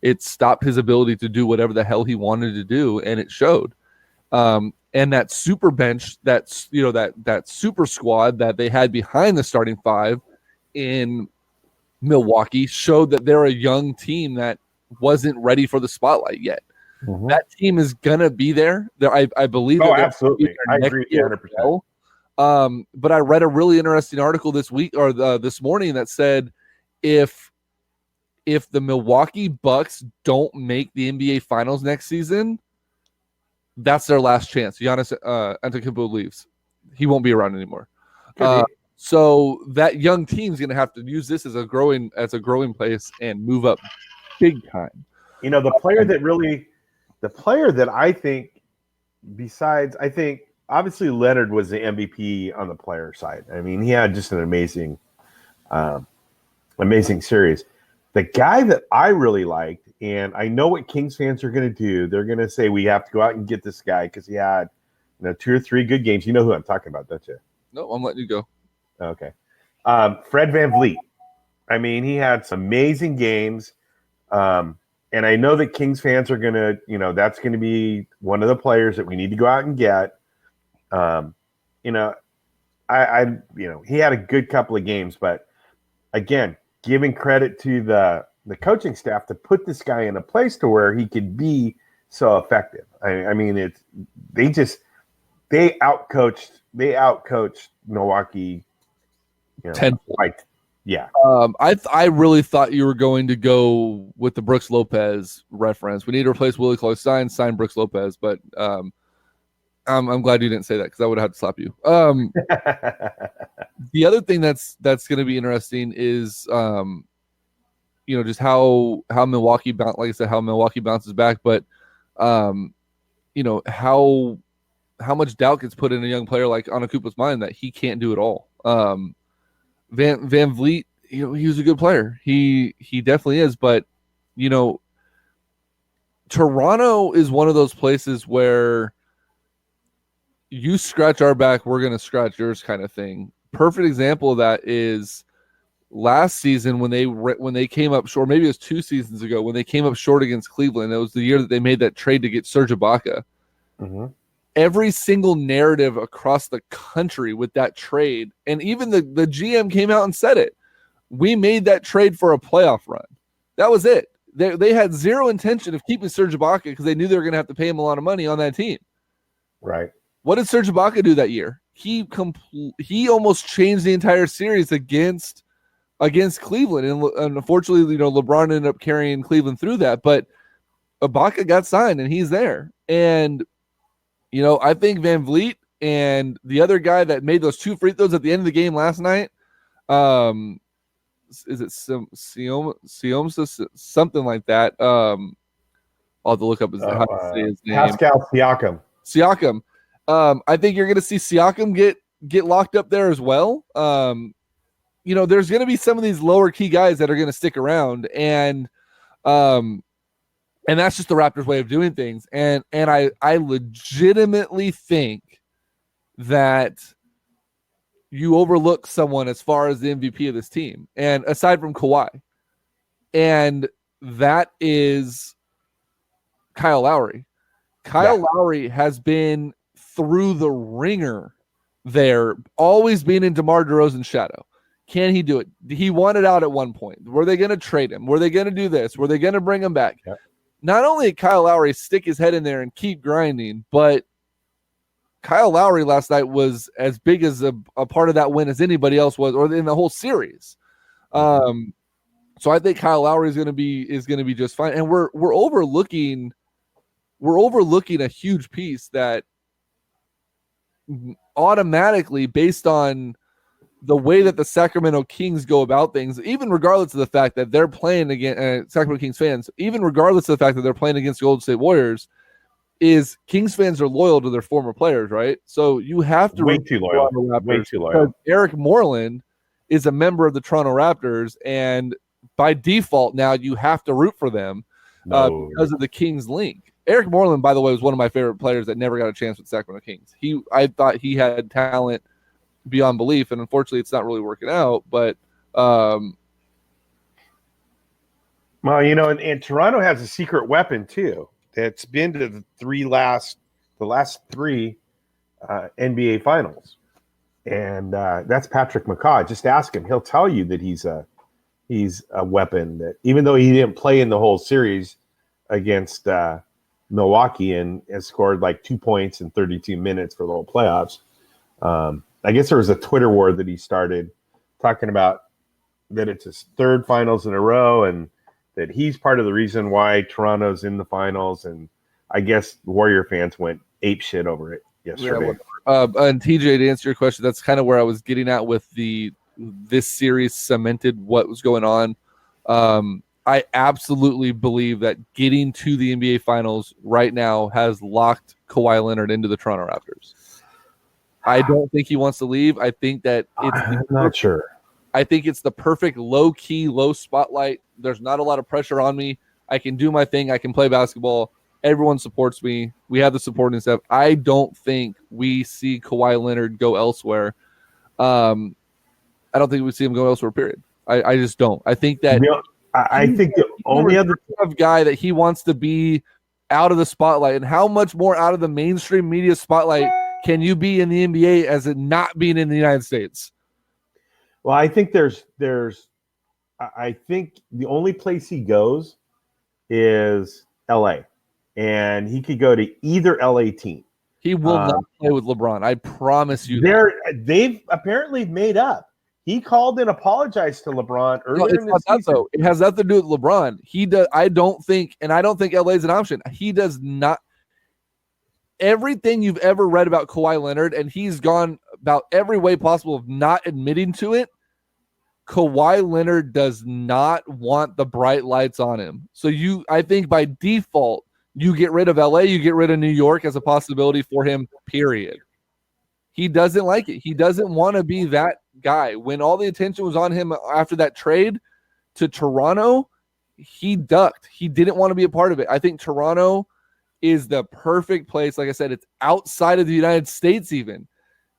It stopped his ability to do whatever the hell he wanted to do, and it showed. And that super bench, that super squad that they had behind the starting five in Milwaukee showed that they're a young team that wasn't ready for the spotlight yet. Mm-hmm. That team is gonna be there. I believe. Oh, absolutely. I agree 100%. But I read a really interesting article this week or this morning that said if the Milwaukee Bucks don't make the NBA Finals next season, that's their last chance. Giannis Antetokounmpo leaves; he won't be around anymore. So that young team's going to have to use this as a growing place and move up big time. The player that I think, besides, I think obviously Leonard was the MVP on the player side. I mean, he had just an amazing series. The guy that I really liked, and I know what Kings fans are going to do, they're going to say we have to go out and get this guy because he had 2 or 3 good games. You know who I'm talking about, don't you? No, I'm letting you go. Okay. Fred VanVleet. I mean, he had some amazing games. And I know that Kings fans are going to, that's going to be one of the players that we need to go out and get. He had a good couple of games, but again, giving credit to the coaching staff to put this guy in a place to where he could be so effective. I mean, they outcoached Milwaukee. 10. Yeah. I really thought you were going to go with the Brooks Lopez reference. We need to replace Willie Cauley-Stein, sign Brooks Lopez, but I'm glad you didn't say that because I would have had to slap you. The other thing that's going to be interesting is just how Milwaukee how Milwaukee bounces back, but how much doubt gets put in a young player like Antetokounmpo's mind that he can't do it all. VanVleet, he was a good player. He definitely is, but Toronto is one of those places where you scratch our back, we're going to scratch yours kind of thing. Perfect example of that is last season when they came up short, maybe it was 2 seasons ago, when they came up short against Cleveland. It was the year that they made that trade to get Serge Ibaka. Mm-hmm. Every single narrative across the country with that trade, and even the GM came out and said it, we made that trade for a playoff run. That was it. They had zero intention of keeping Serge Ibaka because they knew they were going to have to pay him a lot of money on that team. Right. What did Serge Ibaka do that year? He almost changed the entire series against Cleveland, and unfortunately, LeBron ended up carrying Cleveland through that. But Ibaka got signed, and he's there. And I think Van Vliet and the other guy that made those 2 free throws at the end of the game last night, is it Siomsa, something like that? I'll have to look up how to say his name. Pascal Siakam. Siakam. I think you're going to see Siakam get locked up there as well. There's going to be some of these lower key guys that are going to stick around, and that's just the Raptors' way of doing things. And I legitimately think that you overlook someone as far as the MVP of this team, and aside from Kawhi, and that is Kyle Lowry. Lowry has been through the ringer there, always being in DeMar DeRozan's shadow. Can he do it? He wanted out at one point. Were they going to trade him? Were they going to do this? Were they going to bring him back? Yep. Not only did Kyle Lowry stick his head in there and keep grinding, but Kyle Lowry last night was as big as a part of that win as anybody else was, or in the whole series. So I think Kyle Lowry is going to be just fine. And we're overlooking a huge piece that automatically, based on the way that the Sacramento Kings go about things, even regardless of the fact that they're playing against Sacramento Kings fans, even regardless of the fact that they're playing against the Golden State Warriors, is Kings fans are loyal to their former players, right? So you have to way too loyal. Way too loyal. Eric Moreland is a member of the Toronto Raptors, and by default now you have to root for them because of the Kings link. Eric Moreland, by the way, was one of my favorite players that never got a chance with Sacramento Kings. I thought he had talent beyond belief, and unfortunately it's not really working out. But and Toronto has a secret weapon too. That's been to the last 3 NBA finals, and that's Patrick McCaw. Just ask him; he'll tell you that he's a weapon. That even though he didn't play in the whole series against Milwaukee and has scored like 2 points in 32 minutes for the whole playoffs. I guess there was a Twitter war that he started talking about that it's his 3rd finals in a row, and that he's part of the reason why Toronto's in the finals. And I guess Warrior fans went apeshit over it yesterday. Yeah, and TJ, to answer your question, that's kind of where I was getting at with this series cemented what was going on. I absolutely believe that getting to the NBA finals right now has locked Kawhi Leonard into the Toronto Raptors. I don't think he wants to leave. I think that I'm not sure. I think it's the perfect low-key, low spotlight. There's not a lot of pressure on me. I can do my thing. I can play basketball. Everyone supports me. We have the supporting staff. I don't think we see Kawhi Leonard go elsewhere. I don't think we see him go elsewhere, period. I just don't. I think that I think the only other guy that he wants to be out of the spotlight, and how much more out of the mainstream media spotlight can you be in the NBA as it not being in the United States? Well, I think I think the only place he goes is LA, and he could go to either LA team. He will not play with LeBron. I promise you. They've apparently made up. He called and apologized to LeBron earlier in the season. Though. It has nothing to do with LeBron. He does. I don't think LA is an option. He does not. Everything you've ever read about Kawhi Leonard, and he's gone about every way possible of not admitting to it. Kawhi Leonard does not want the bright lights on him. So I think by default, you get rid of LA, you get rid of New York as a possibility for him, period. He doesn't like it. He doesn't want to be that guy. When all the attention was on him after that trade to Toronto, he ducked. He didn't want to be a part of it. I think Toronto is the perfect place. Like I said, it's outside of the United States even.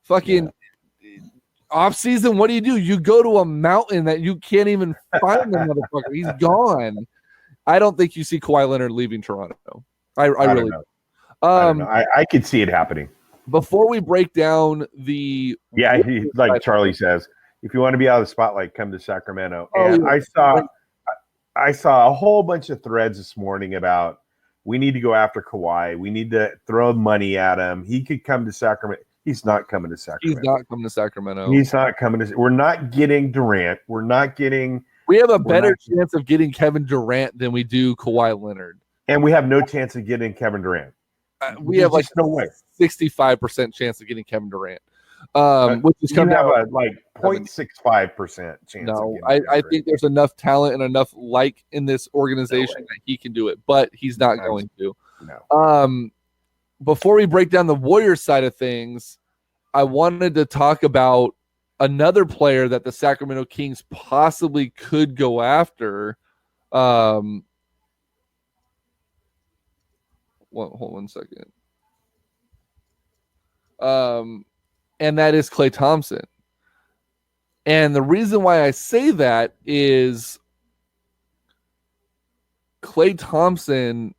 Fucking off season, what do? You go to a mountain that you can't even find the motherfucker. He's gone. I don't think you see Kawhi Leonard leaving Toronto. I really don't. I don't know. I could see it happening. Before we break down the like Charlie says, if you want to be out of the spotlight, come to Sacramento. I saw a whole bunch of threads this morning about we need to go after Kawhi. We need to throw money at him. He could come to Sacramento. He's not coming to Sacramento. He's not coming to Sacramento. He's not coming to. We're not getting Durant. We're not getting. We have a better chance of getting Kevin Durant than we do Kawhi Leonard. And we have no chance of getting Kevin Durant. We have like no way. 65% chance of getting Kevin Durant. Which is coming down a 0.65% chance. No, I think there's enough talent and enough in this organization that he can do it, but he's not going to. No. Before we break down the Warriors side of things, I wanted to talk about another player that the Sacramento Kings possibly could go after. Hold one second. And that is Klay Thompson. And the reason why I say that is Klay Thompson,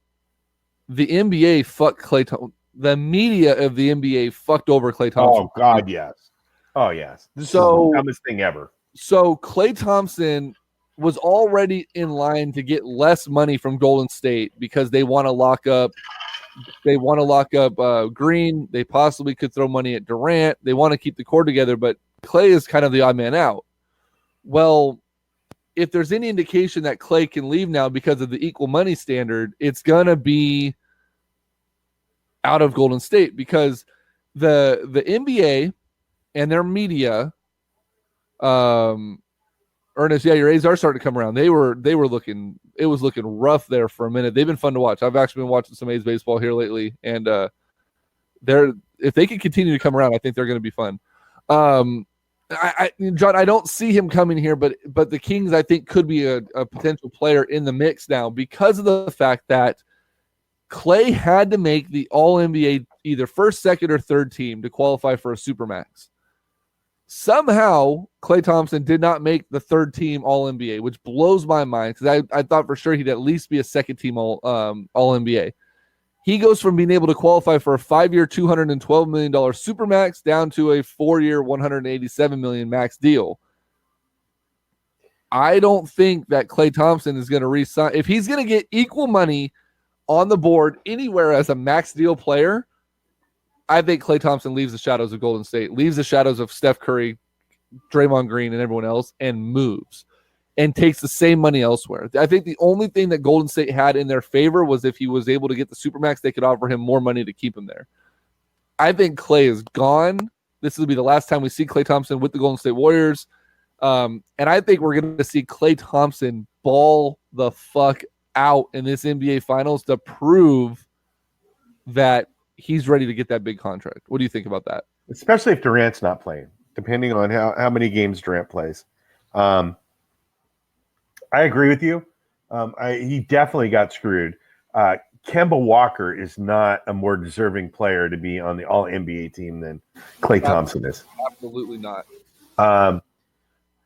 the NBA fucked Klay Thompson. The media of the NBA fucked over Klay Thompson. Oh, God, yes. Oh, yes. This is the dumbest thing ever. So Klay Thompson was already in line to get less money from Golden State because they want to lock up Green. They possibly could throw money at Durant. They want to keep the core together, but Klay is kind of the odd man out. Well, if there's any indication that Klay can leave now because of the equal money standard, it's going to be out of Golden State because the NBA and their media, Ernest, your A's are starting to come around. It was looking rough there for a minute. They've been fun to watch. I've actually been watching some A's baseball here lately, and if they can continue to come around, I think they're going to be fun. John, I don't see him coming here, but the Kings, I think, could be a potential player in the mix now because of the fact that Klay had to make the All-NBA either first, second, or third team to qualify for a Supermax. Somehow, Klay Thompson did not make the third team All-NBA, which blows my mind because I thought for sure he'd at least be a second team All-NBA. He goes from being able to qualify for a 5-year, $212 million Supermax down to a 4-year, $187 million max deal. I don't think that Klay Thompson is going to re-sign. If he's going to get equal money on the board anywhere as a max deal player, I think Klay Thompson leaves the shadows of Golden State, leaves the shadows of Steph Curry, Draymond Green, and everyone else, and moves and takes the same money elsewhere. I think the only thing that Golden State had in their favor was if he was able to get the Supermax, they could offer him more money to keep him there. I think Klay is gone. This will be the last time we see Klay Thompson with the Golden State Warriors. And I think we're going to see Klay Thompson ball the fuck out in this NBA Finals to prove that he's ready to get that big contract. What do you think about that? Especially if Durant's not playing, depending on how many games Durant plays. I agree with you. He definitely got screwed. Kemba Walker is not a more deserving player to be on the All-NBA team than Klay Thompson is. Absolutely not.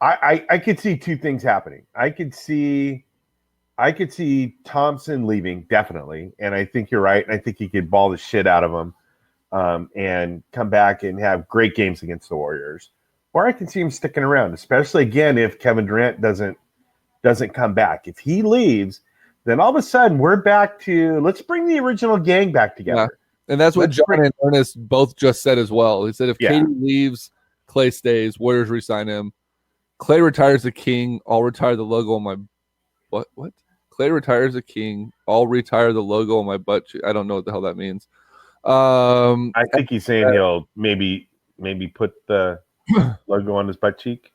I could see two things happening. I could see Thompson leaving, definitely, and I think you're right. I think he could ball the shit out of him and come back and have great games against the Warriors. Or I can see him sticking around, especially, again, if Kevin Durant doesn't come back. If he leaves, then all of a sudden we're back to let's bring the original gang back together. Yeah. And that's what John and Ernest both just said as well. He said if KD leaves, Klay stays, Warriors re-sign him. Klay retires the king, I'll retire the logo on my what? Klay retires the king, I'll retire the logo on my butt. I don't know what the hell that means. I think he's saying he'll maybe put the logo on his butt cheek.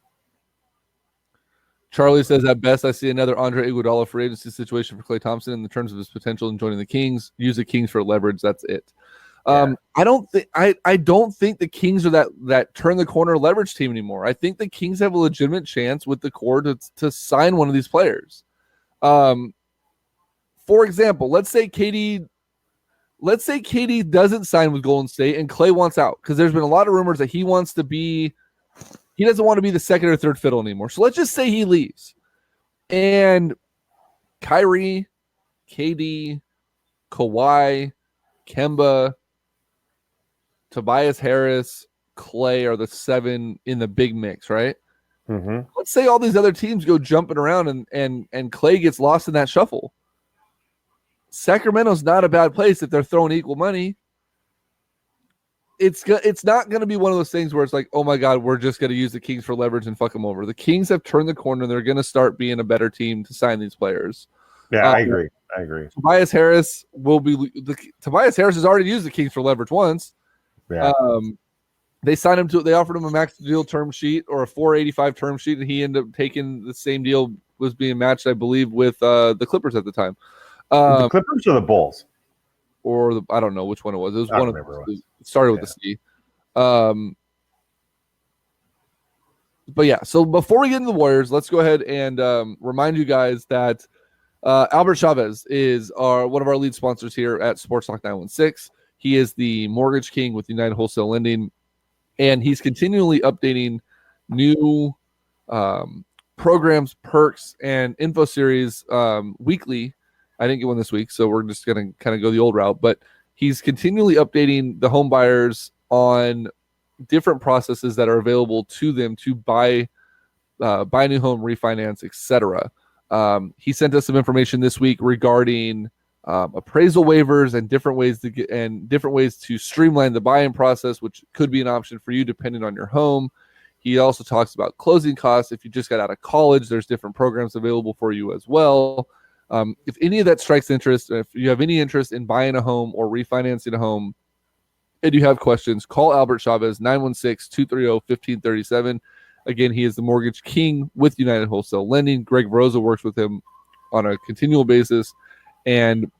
Charlie says, at best, I see another Andre Iguodala free agency situation for Klay Thompson in the terms of his potential in joining the Kings. Use the Kings for leverage. That's it. I don't think the Kings are that turn the corner leverage team anymore. I think the Kings have a legitimate chance with the core to sign one of these players. For example, let's say KD doesn't sign with Golden State and Klay wants out, because there's been a lot of rumors that he doesn't want to be the second or third fiddle anymore. So let's just say he leaves. And Kyrie, KD, Kawhi, Kemba, Tobias Harris, Klay are the 7 in the big mix, right? Mm-hmm. Let's say all these other teams go jumping around and Klay gets lost in that shuffle. Sacramento's not a bad place if they're throwing equal money. It's not going to be one of those things where it's like, oh my God, we're just going to use the Kings for leverage and fuck them over. The Kings have turned the corner. They're going to start being a better team to sign these players. Yeah, I agree. Tobias Harris has already used the Kings for leverage once. Yeah. They offered him a max deal term sheet or a $485 term sheet, and he ended up taking the same deal, was being matched, I believe, with the Clippers at the time. The Clippers or the Bulls? I don't know which one it was. It was one of them. It started with the C. But yeah, so before we get into the Warriors, let's go ahead and remind you guys that Albert Chavez is one of our lead sponsors here at Sports Talk 916. He is the mortgage king with United Wholesale Lending, and he's continually updating new programs, perks, and info series weekly. I didn't get one this week, so we're just going to kind of go the old route. But he's continually updating the home buyers on different processes that are available to them to buy a new home, refinance, etc. He sent us some information this week regarding appraisal waivers and different ways to streamline the buy-in process, which could be an option for you depending on your home. He also talks about closing costs. If you just got out of college, there's different programs available for you as well. If any of that strikes interest, if you have any interest in buying a home or refinancing a home, and you have questions, call Albert Chavez, 916-230-1537. Again, he is the mortgage king with United Wholesale Lending. Greg Rosa works with him on a continual basis, and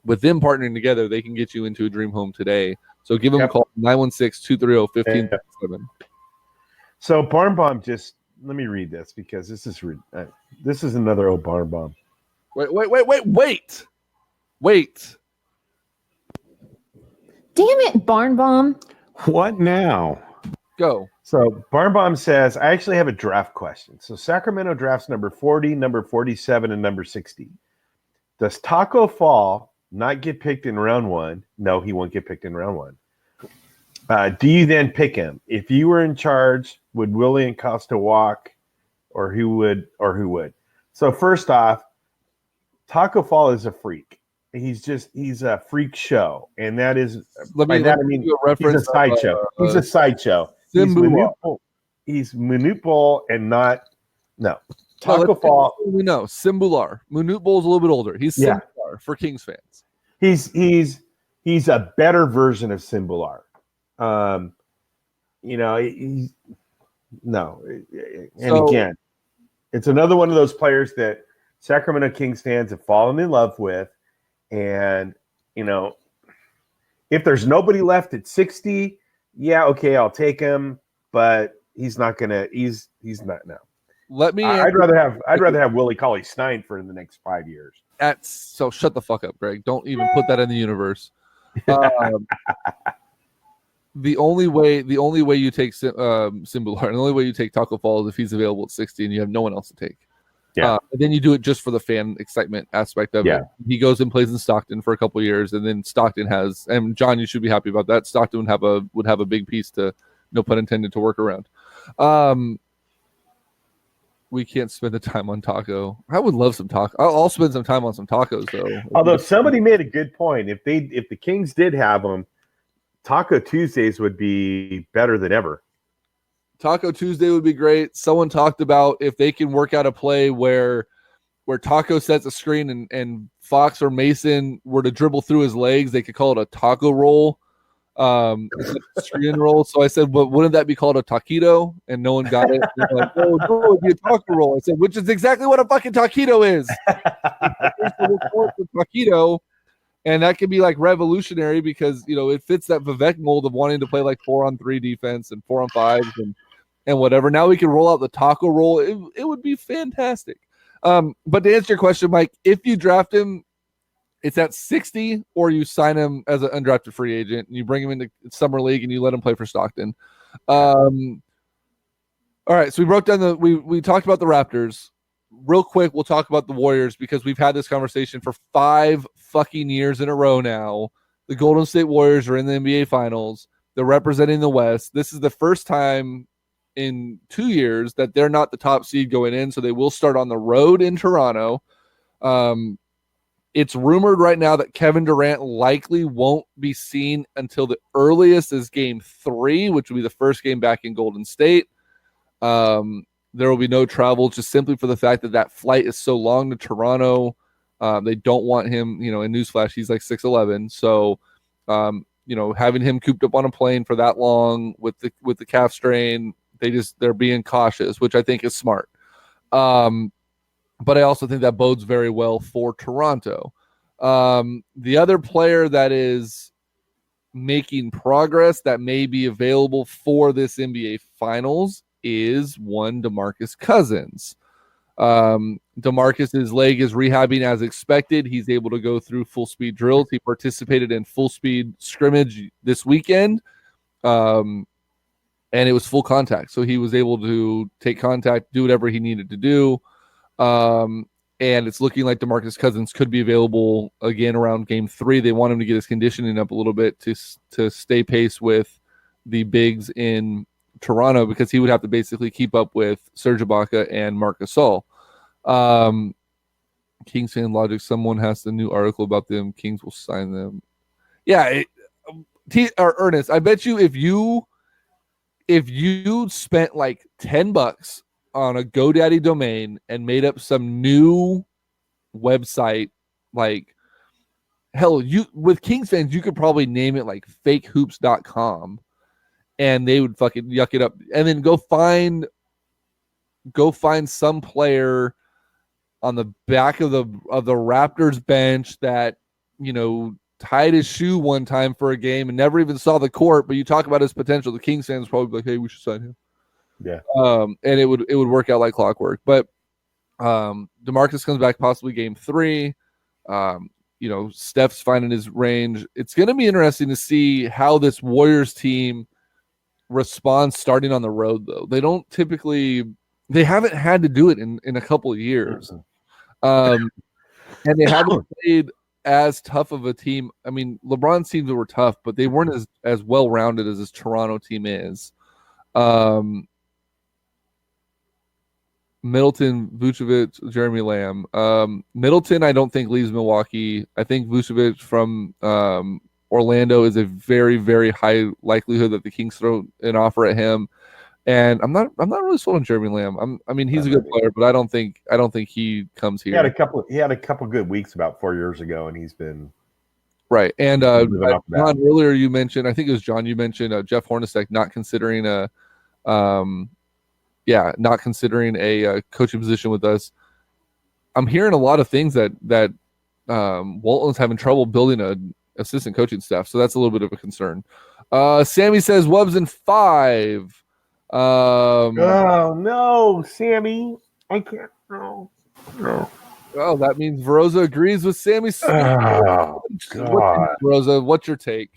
with them partnering together, they can get you into a dream home today. So give them a call, 916-230-1537. So Barn Bomb let me read this because this is another old Barn Bomb. Wait. Damn it, Barn Bomb. What now? Go. So Barn Bomb says, I actually have a draft question. So Sacramento drafts number 40, number 47, and number 60. Does Taco Fall not get picked in round 1? No, he won't get picked in round 1. Do you then pick him? If you were in charge, would Willie and Costa walk, or who would? So first off, Taco Fall is a freak. He's a freak show, and that is he's a sideshow. He's a sideshow. He's Manute Bol and not Taco Fall. We know Simbular. Manute Bol is a little bit older. He's Simbular for Kings fans. He's a better version of Simbular. Again, it's another one of those players that Sacramento Kings fans have fallen in love with. And, if there's nobody left at 60, yeah, okay, I'll take him, but he's not gonna. He's not now. I'd rather have Willie Cauley-Stein for the next 5 years. So shut the fuck up, Greg. Don't even put that in the universe. The only way you take Simbular, and the only way you take Taco Fall is if he's available at 60 and you have no one else to take. Yeah. And then you do it just for the fan excitement aspect of it. He goes and plays in Stockton for a couple of years, and then Stockton has, and John, you should be happy about that. Stockton would have a big piece to, no pun intended, to work around. We can't spend the time on Taco. I would love some taco. I'll spend some time on some tacos though. Although somebody made a good point, if the Kings did have them, Taco Tuesdays would be better than ever. Taco Tuesday would be great. Someone talked about if they can work out a play where Taco sets a screen and Fox or Mason were to dribble through his legs, they could call it a taco roll. It's a screen roll. So I said, but wouldn't that be called a taquito? And no one got it. They're like, oh, no, it'd be a taco roll. I said, which is exactly what a fucking taquito is. Taquito. And that can be like revolutionary because, it fits that Vivek mold of wanting to play like 4-on-3 defense and 4-on-5s and whatever. Now we can roll out the taco roll. It would be fantastic. But to answer your question, Mike, if you draft him, it's at 60, or you sign him as an undrafted free agent and you bring him into summer league and you let him play for Stockton. All right, so we broke down we talked about the Raptors. Real quick, we'll talk about the Warriors because we've had this conversation for 5 fucking years in a row now. The Golden State Warriors are in the NBA Finals. They're representing the West. This is the first time in 2 years that they're not the top seed going in, so they will start on the road in Toronto. It's rumored right now that Kevin Durant likely won't be seen until the earliest is Game 3, which will be the first game back in Golden State. There will be no travel just simply for the fact that flight is so long to Toronto. They don't want him, in newsflash, he's like 6'11". So, having him cooped up on a plane for that long with the calf strain, they're being cautious, which I think is smart. But I also think that bodes very well for Toronto. The other player that is making progress that may be available for this NBA Finals is one DeMarcus Cousins. DeMarcus's leg is rehabbing as expected. He's able to go through full speed drills. He participated in full speed scrimmage this weekend. And it was full contact. So he was able to take contact, do whatever he needed to do. And it's looking like DeMarcus Cousins could be available again around Game 3. They want him to get his conditioning up a little bit to stay pace with the bigs in Toronto, because he would have to basically keep up with Serge Ibaka and Marc Gasol. Kings fan logic. Someone has the new article about them. Kings will sign them. Yeah, Ernest, I bet you if you spent like $10 on a GoDaddy domain and made up some new website, like hell, with Kings fans, you could probably name it like fakehoops.com, and they would fucking yuck it up, and then go find some player on the back of the Raptors bench that tied his shoe one time for a game and never even saw the court, but you talk about his potential. The Kings fans probably like, hey, we should sign him. Yeah. And it would work out like clockwork. But DeMarcus comes back possibly Game 3. Steph's finding his range. It's going to be interesting to see how this Warriors team responds starting on the road, though. They haven't had to do it in a couple of years. And they haven't played as tough of a team. I mean, LeBron's teams were tough, but they weren't as well-rounded as this Toronto team is. Middleton, Vucevic, Jeremy Lamb. Middleton, I don't think leaves Milwaukee. I think Vucevic from Orlando is a very, very high likelihood that the Kings throw an offer at him. And I'm not really sold on Jeremy Lamb. He's a good player, but I don't think he comes here. He had a couple good weeks about 4 years ago, and he's been right. And John, earlier you mentioned, I think it was John, you mentioned Jeff Hornacek not considering a coaching position with us. I'm hearing a lot of things that Walton's having trouble building an assistant coaching staff, so that's a little bit of a concern. Sammy says Wubs in 5. Oh no, Sammy! I can't. No. Oh, that means Veroza agrees with Sammy. Oh God, Veroza, what's your take?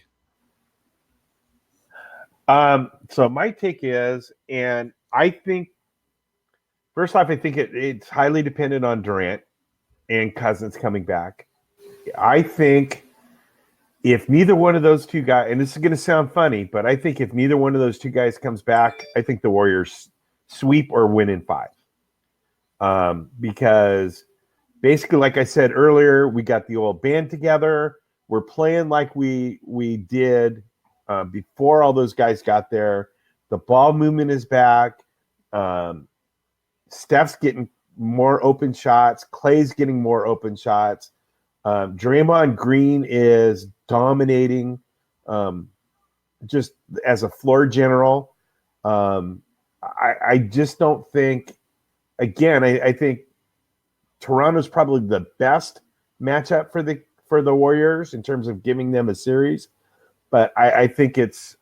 So my take is, and I think first off, I think it's highly dependent on Durant and Cousins coming back. I think if neither one of those two guys, and this is going to sound funny, but I think if neither one of those two guys comes back, I think the Warriors sweep or win in 5. Because basically, like I said earlier, we got the old band together. We're playing like we did before all those guys got there. The ball movement is back. Steph's getting more open shots. Clay's getting more open shots. Draymond Green is dominating just as a floor general. I just don't think, again, I think Toronto's probably the best matchup for the Warriors in terms of giving them a series. But I think it's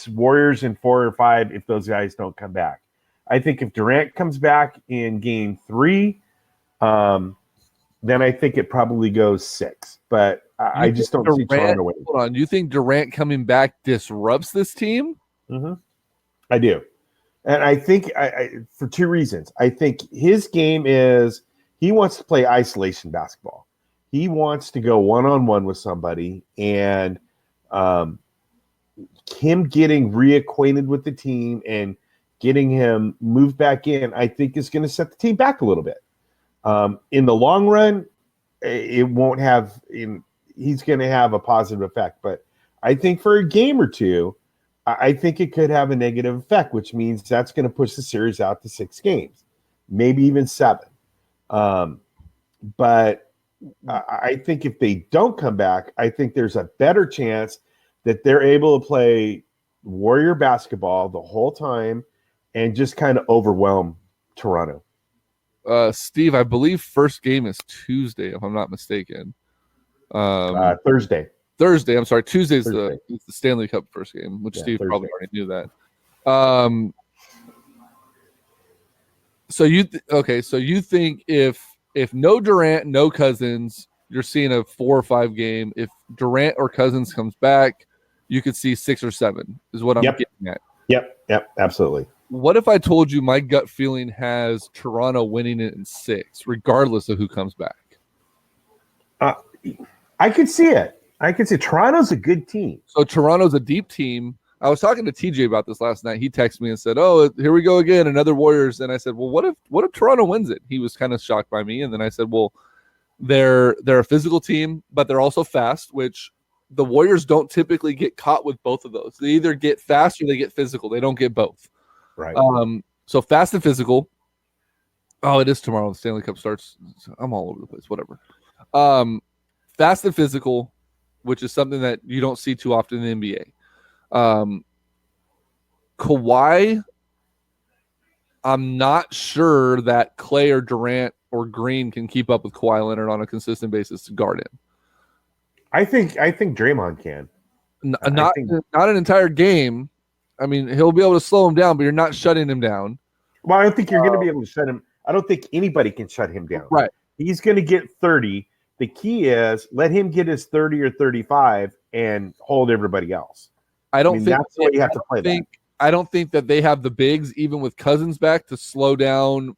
Warriors in 4 or 5 if those guys don't come back. I think if Durant comes back in Game 3, then I think it probably goes 6. But I just don't see Toronto winning. Hold on. You think Durant coming back disrupts this team? Mm-hmm. I do. And I think for 2 reasons. I think his game is he wants to play isolation basketball. He wants to go one-on-one with somebody, and him getting reacquainted with the team and getting him moved back in, I think is going to set the team back a little bit. In the long run, it won't have he's going to have a positive effect. But I think for a game or two, I think it could have a negative effect, which means that's going to push the series out to 6 games, maybe even 7. But I think if they don't come back, I think there's a better chance that they're able to play Warrior basketball the whole time and just kind of overwhelm Toronto. Steve, I believe first game is Tuesday, if I'm not mistaken. Thursday. I'm sorry. Tuesday's the Stanley Cup first game, which Steve Thursday. probably already knew that. So you think if no Durant, no Cousins, you're seeing a 4 or 5 game. If Durant or Cousins comes back, you could see 6 or 7 is what I'm getting at. Yep, absolutely. What if I told you my gut feeling has Toronto winning it in 6, regardless of who comes back? I could see it. Toronto's a good team. So Toronto's a deep team. I was talking to TJ about this last night. He texted me and said, "Oh, here we go again, another Warriors." And I said, "Well, what if Toronto wins it?" He was kind of shocked by me. And then I said, "Well, they're a physical team, but they're also fast, which the Warriors don't typically get caught with both of those. They either get fast or they get physical. They don't get both." Right. So fast and physical. Oh, it is tomorrow. The Stanley Cup starts. I'm all over the place. Whatever. Fast and physical, which is something that you don't see too often in the NBA. Kawhi, I'm not sure that Clay or Durant or Green can keep up with Kawhi Leonard on a consistent basis to guard him. I think Draymond can. Not an entire game. I mean, he'll be able to slow him down, but you're not shutting him down. Well, I don't think you're going to be able to shut him. I don't think anybody can shut him down. Right. He's going to get 30. The key is let him get his 30 or 35 and hold everybody else. I don't think that's the way you have to play that. I don't think that they have the bigs, even with Cousins back, to slow down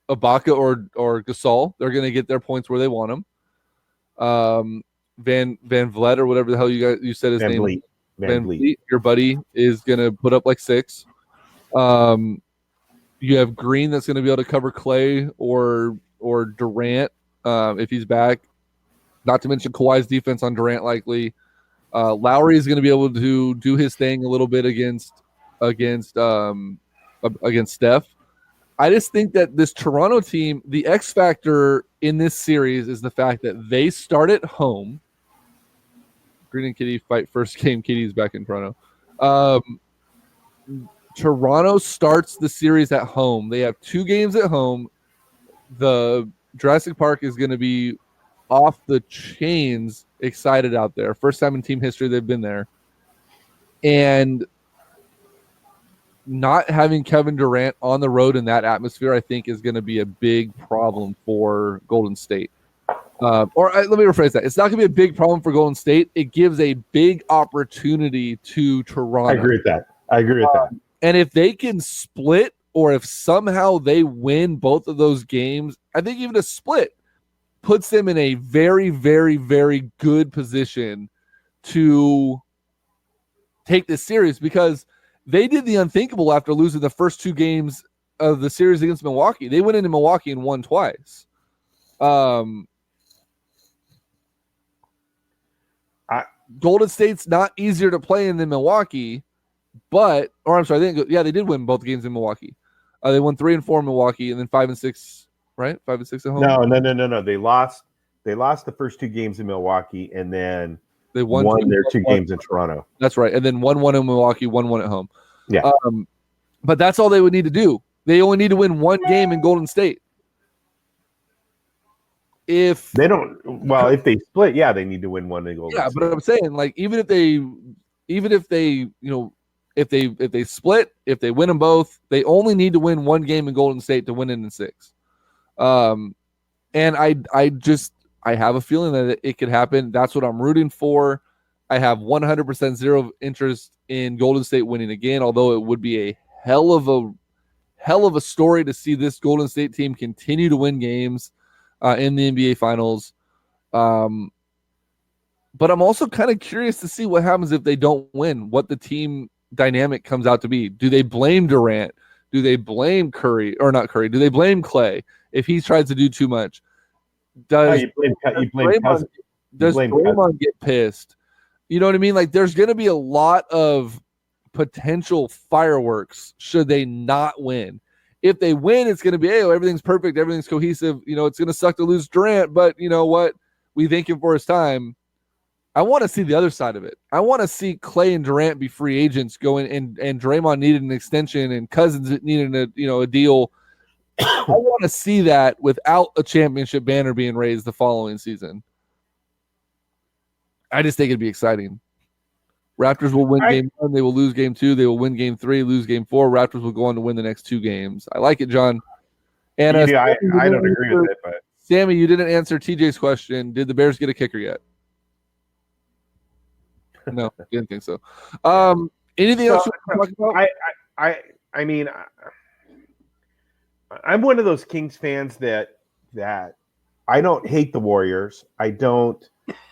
Ibaka or Gasol. They're going to get their points where they want them. Van Vliet or whatever the hell you said his name. Van Vliet, your buddy, is going to put up like 6. You have Green that's going to be able to cover Clay or Durant if he's back. Not to mention Kawhi's defense on Durant likely. Lowry is going to be able to do his thing a little bit against Steph. I just think that this Toronto team, the X factor in this series is the fact that they start at home. Green and Kitty fight first game. Kitty's back in Toronto. Toronto starts the series at home. They have 2 games at home. The Jurassic Park is going to be off the chains excited out there. First time in team history they've been there. And not having Kevin Durant on the road in that atmosphere, I think, is going to be a big problem for Golden State. Let me rephrase that. It's not going to be a big problem for Golden State. It gives a big opportunity to Toronto. I agree with that. And if they can split, or if somehow they win both of those games, I think even a split puts them in a very, very, very good position to take this series, because they did the unthinkable after losing the first 2 games of the series against Milwaukee. They went into Milwaukee and won twice. Golden State's not easier to play in than Milwaukee, they did win both games in Milwaukee. They won 3 and 4 in Milwaukee, and then 5 and 6, right? 5 and 6 at home. No. They lost the first 2 games in Milwaukee, and then they won their 2 games in Toronto. That's right, and then 1-1 in Milwaukee, 1-1 at home. Yeah. But that's all they would need to do. They only need to win 1 game in Golden State. If they split, they need to win 1 in Golden State. Yeah, but I'm saying, like, even if they split, if they win them both, they only need to win 1 game in Golden State to win it in 6. And I have a feeling that it could happen. That's what I'm rooting for. I have 100% zero interest in Golden State winning again, although it would be a hell of a story to see this Golden State team continue to win games in the NBA Finals. But I'm also kind of curious to see what happens if they don't win, what the team dynamic comes out to be. Do they blame Durant? Do they blame Curry? Or not Curry? Do they blame Clay if he tries to do too much? Does Draymond get pissed? You know what I mean? Like, there's going to be a lot of potential fireworks should they not win. If they win, it's going to be, hey, everything's perfect, everything's cohesive. You know, it's going to suck to lose Durant, but you know what? We thank him for his time. I want to see the other side of it. I want to see Clay and Durant be free agents going, and Draymond needed an extension, and Cousins needed a deal. I want to see that without a championship banner being raised the following season. I just think it'd be exciting. Raptors will win game 1. They will lose game 2. They will win game 3, lose game 4. Raptors will go on to win the next 2 games. I like it, John. And I don't agree with it, but Sammy, you didn't answer TJ's question. Did the Bears get a kicker yet? No, didn't think so. Anything else you want to talk about? I mean, I'm one of those Kings fans that I don't hate the Warriors. I don't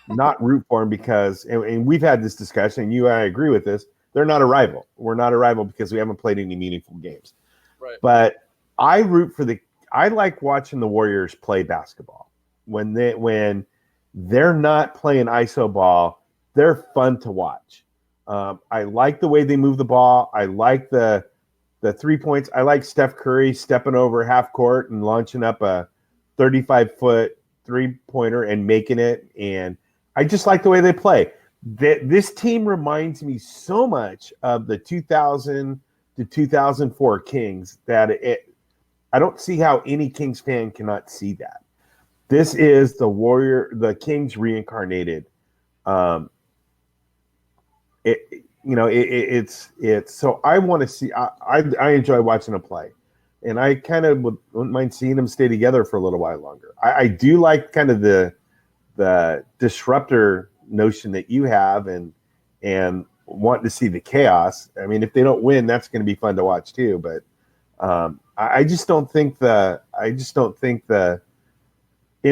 not root for them because, and we've had this discussion, and you and I agree with this, they're not a rival. We're not a rival because we haven't played any meaningful games. Right. But I like watching the Warriors play basketball. When they're not playing iso ball, they're fun to watch. I like the way they move the ball. I like the 3 points. I like Steph Curry stepping over half court and launching up a 35-foot 3-pointer and making it. And I just like the way they play. This team reminds me so much of the 2000 to 2004 Kings that I don't see how any Kings fan cannot see that. This is the Kings reincarnated. It's so I want to see. I enjoy watching them play, and I kind of wouldn't mind seeing them stay together for a little while longer. I do like kind of the disruptor notion that you have, and want to see the chaos. I mean, if they don't win, that's going to be fun to watch too. But I just don't think in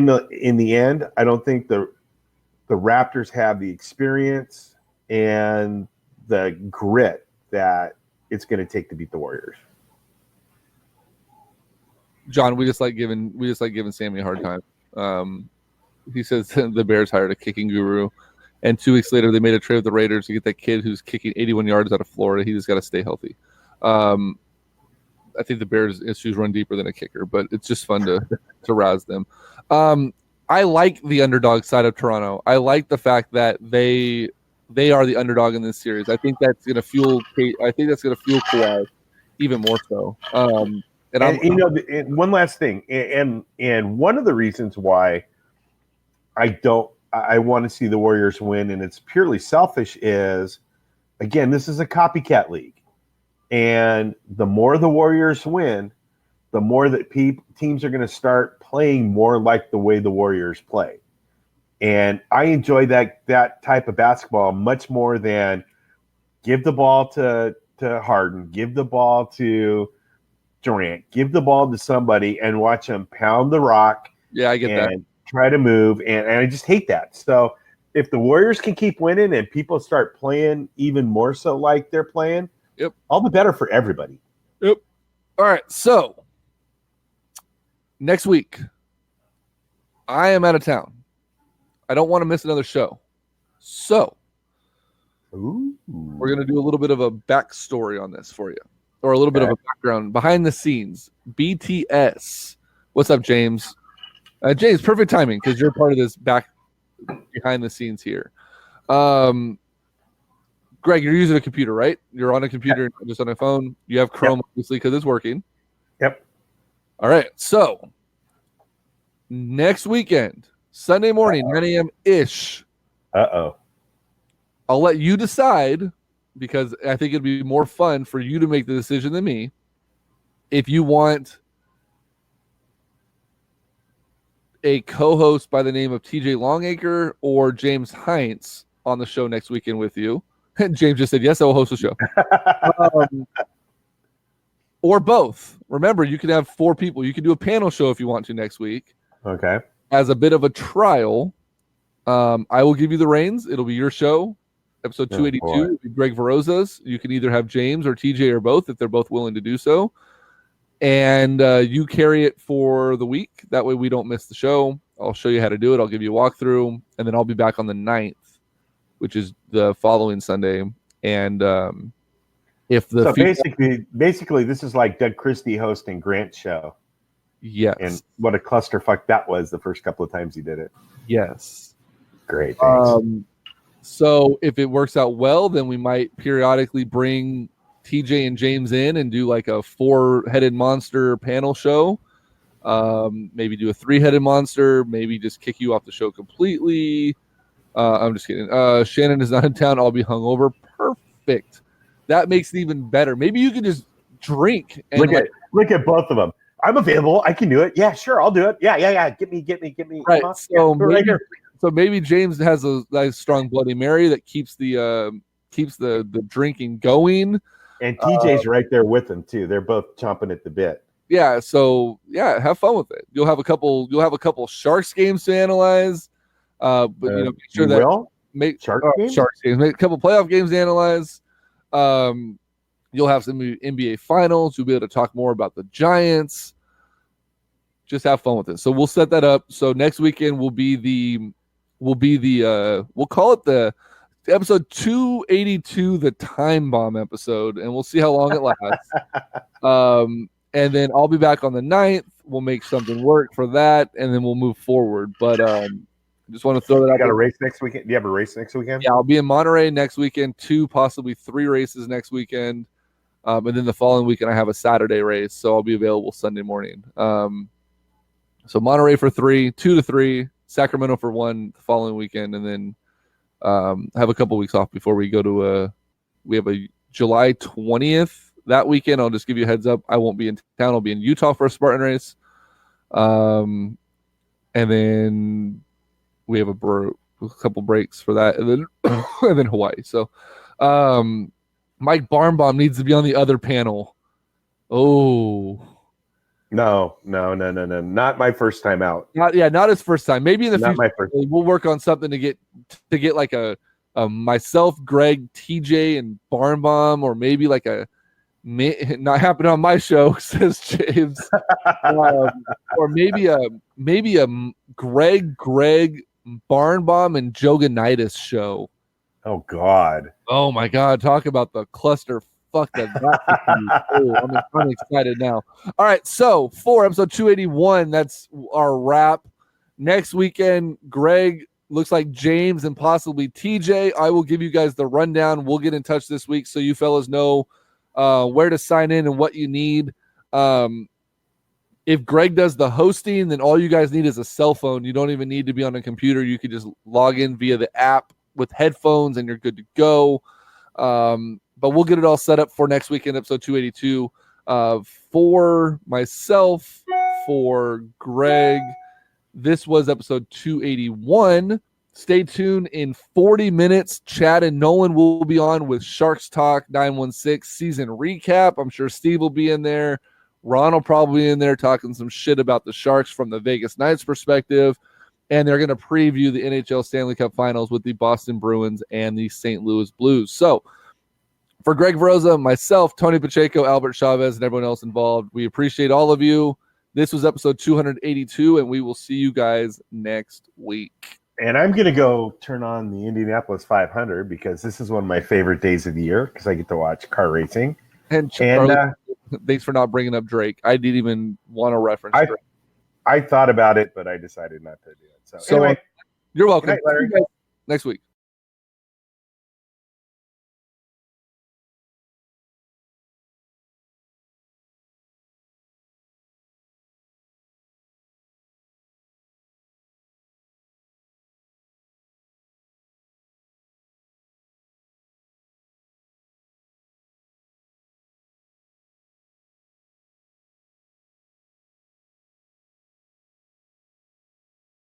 the end, I don't think the Raptors have the experience and the grit that it's going to take to beat the Warriors. John, we just like giving Sammy a hard time. He says the Bears hired a kicking guru, and 2 weeks later they made a trade with the Raiders to get that kid who's kicking 81 yards out of Florida. He just got to stay healthy. I think the Bears' issues run deeper than a kicker, but it's just fun to rouse them. I like the underdog side of Toronto. I like the fact that they are the underdog in this series. I think that's going to fuel Kawhi even more so. And one last thing, and one of the reasons why I want to see the Warriors win, and it's purely selfish, is, again, this is a copycat league. And the more the Warriors win, the more that teams are going to start playing more like the way the Warriors play. And I enjoy that type of basketball much more than give the ball to Harden, give the ball to Durant, give the ball to somebody and watch them pound the rock. Yeah, I get that. Try to move. And I just hate that. So if the Warriors can keep winning and people start playing even more so like they're playing, yep, all the better for everybody. Yep. All right. So next week, I am out of town. I don't want to miss another show. So we're going to do a little bit of a backstory on this for you, or a little bit of a background behind the scenes. BTS. What's up, James? James, perfect timing because you're part of this behind the scenes here. Greg, you're using a computer, right? You're on a computer, just on a phone. You have Chrome, obviously, because it's working. Yep. All right. So next weekend, Sunday morning, 9 a.m.-ish. Uh-oh. I'll let you decide because I think it'd be more fun for you to make the decision than me. If you want a co-host by the name of TJ Longacre or James Heinz on the show next weekend with you. And James just said, yes, I will host the show. Or both. Remember, you can have 4 people. You can do a panel show if you want to next week. Okay. As a bit of a trial, I will give you the reins. It'll be your show. Episode 282 will be Greg Veroza's. You can either have James or TJ or both if they're both willing to do so. And you carry it for the week. That way we don't miss the show. I'll show you how to do it. I'll give you a walkthrough. And then I'll be back on the 9th, which is the following Sunday. And if the basically this is like Doug Christie hosting Grant's show. Yes. And what a clusterfuck that was the first couple of times he did it. Yes. Great. Thanks. So if it works out well, then we might periodically bring TJ and James in and do like a 4-headed monster panel show. Maybe do a 3-headed monster. Maybe just kick you off the show completely. I'm just kidding. Shannon is not in town. I'll be hungover. Perfect. That makes it even better. Maybe you can just drink and look at both of them. I'm available. I can do it. Yeah, sure. I'll do it. Yeah. Get me. Right. So maybe James has a nice strong Bloody Mary that keeps the drinking going. And TJ's right there with him too. They're both chomping at the bit. Yeah. So yeah, have fun with it. You'll have a couple Sharks games to analyze. But make sure that make Sharks games. Make a couple playoff games to analyze. You'll have some NBA finals. You'll be able to talk more about the Giants. Just have fun with it. So we'll set that up. So next weekend will be we'll call it the episode 282, the time bomb episode, and we'll see how long it lasts. And then I'll be back on the 9th. We'll make something work for that, and then we'll move forward. But just want to throw that out. Got a race next weekend? Do you have a race next weekend? Yeah, I'll be in Monterey next weekend, 2, possibly 3 races next weekend. And then the following weekend I have a Saturday race, so I'll be available Sunday morning. So Monterey for 3, 2 to 3, Sacramento for 1 the following weekend, and then have a couple weeks off before we go to we have a July 20th that weekend. I'll just give you a heads up. I won't be in town. I'll be in Utah for a Spartan race. And then we have a couple breaks for that, and then and then Hawaii. So Mike Barnbaum needs to be on the other panel. Oh. No. Not my first time out. Not his first time. Maybe in the future. My first. We'll work on something to get like a myself, Greg, TJ, and Barnbaum, or maybe like not happening on my show, says James, or maybe a Greg, Barnbaum, and Joganitis show. Oh God! Oh my God! Talk about the cluster. Fuck that. I'm excited now. All right, so for episode 281, that's our wrap. Next weekend, Greg, looks like James, and possibly TJ. I will give you guys the rundown. We'll get in touch this week so you fellas know where to sign in and what you need. If Greg does the hosting, then all you guys need is a cell phone. You don't even need to be on a computer. You could just log in via the app with headphones, and you're good to go. But we'll get it all set up for next weekend, episode 282. For myself, for Greg, this was episode 281. Stay tuned. In 40 minutes, Chad and Nolan will be on with Sharks Talk 916 season recap. I'm sure Steve will be in there. Ron will probably be in there talking some shit about the Sharks from the Vegas Knights perspective. And they're going to preview the NHL Stanley Cup Finals with the Boston Bruins and the St. Louis Blues. So, for Greg Veroza, myself, Tony Pacheco, Albert Chavez, and everyone else involved, we appreciate all of you. This was episode 282, and we will see you guys next week. And I'm going to go turn on the Indianapolis 500 because this is one of my favorite days of the year because I get to watch car racing. And Charlie, thanks for not bringing up Drake. I didn't even want to reference Drake. I thought about it, but I decided not to do it. So anyway, you're welcome. Good night, Larry. Next week.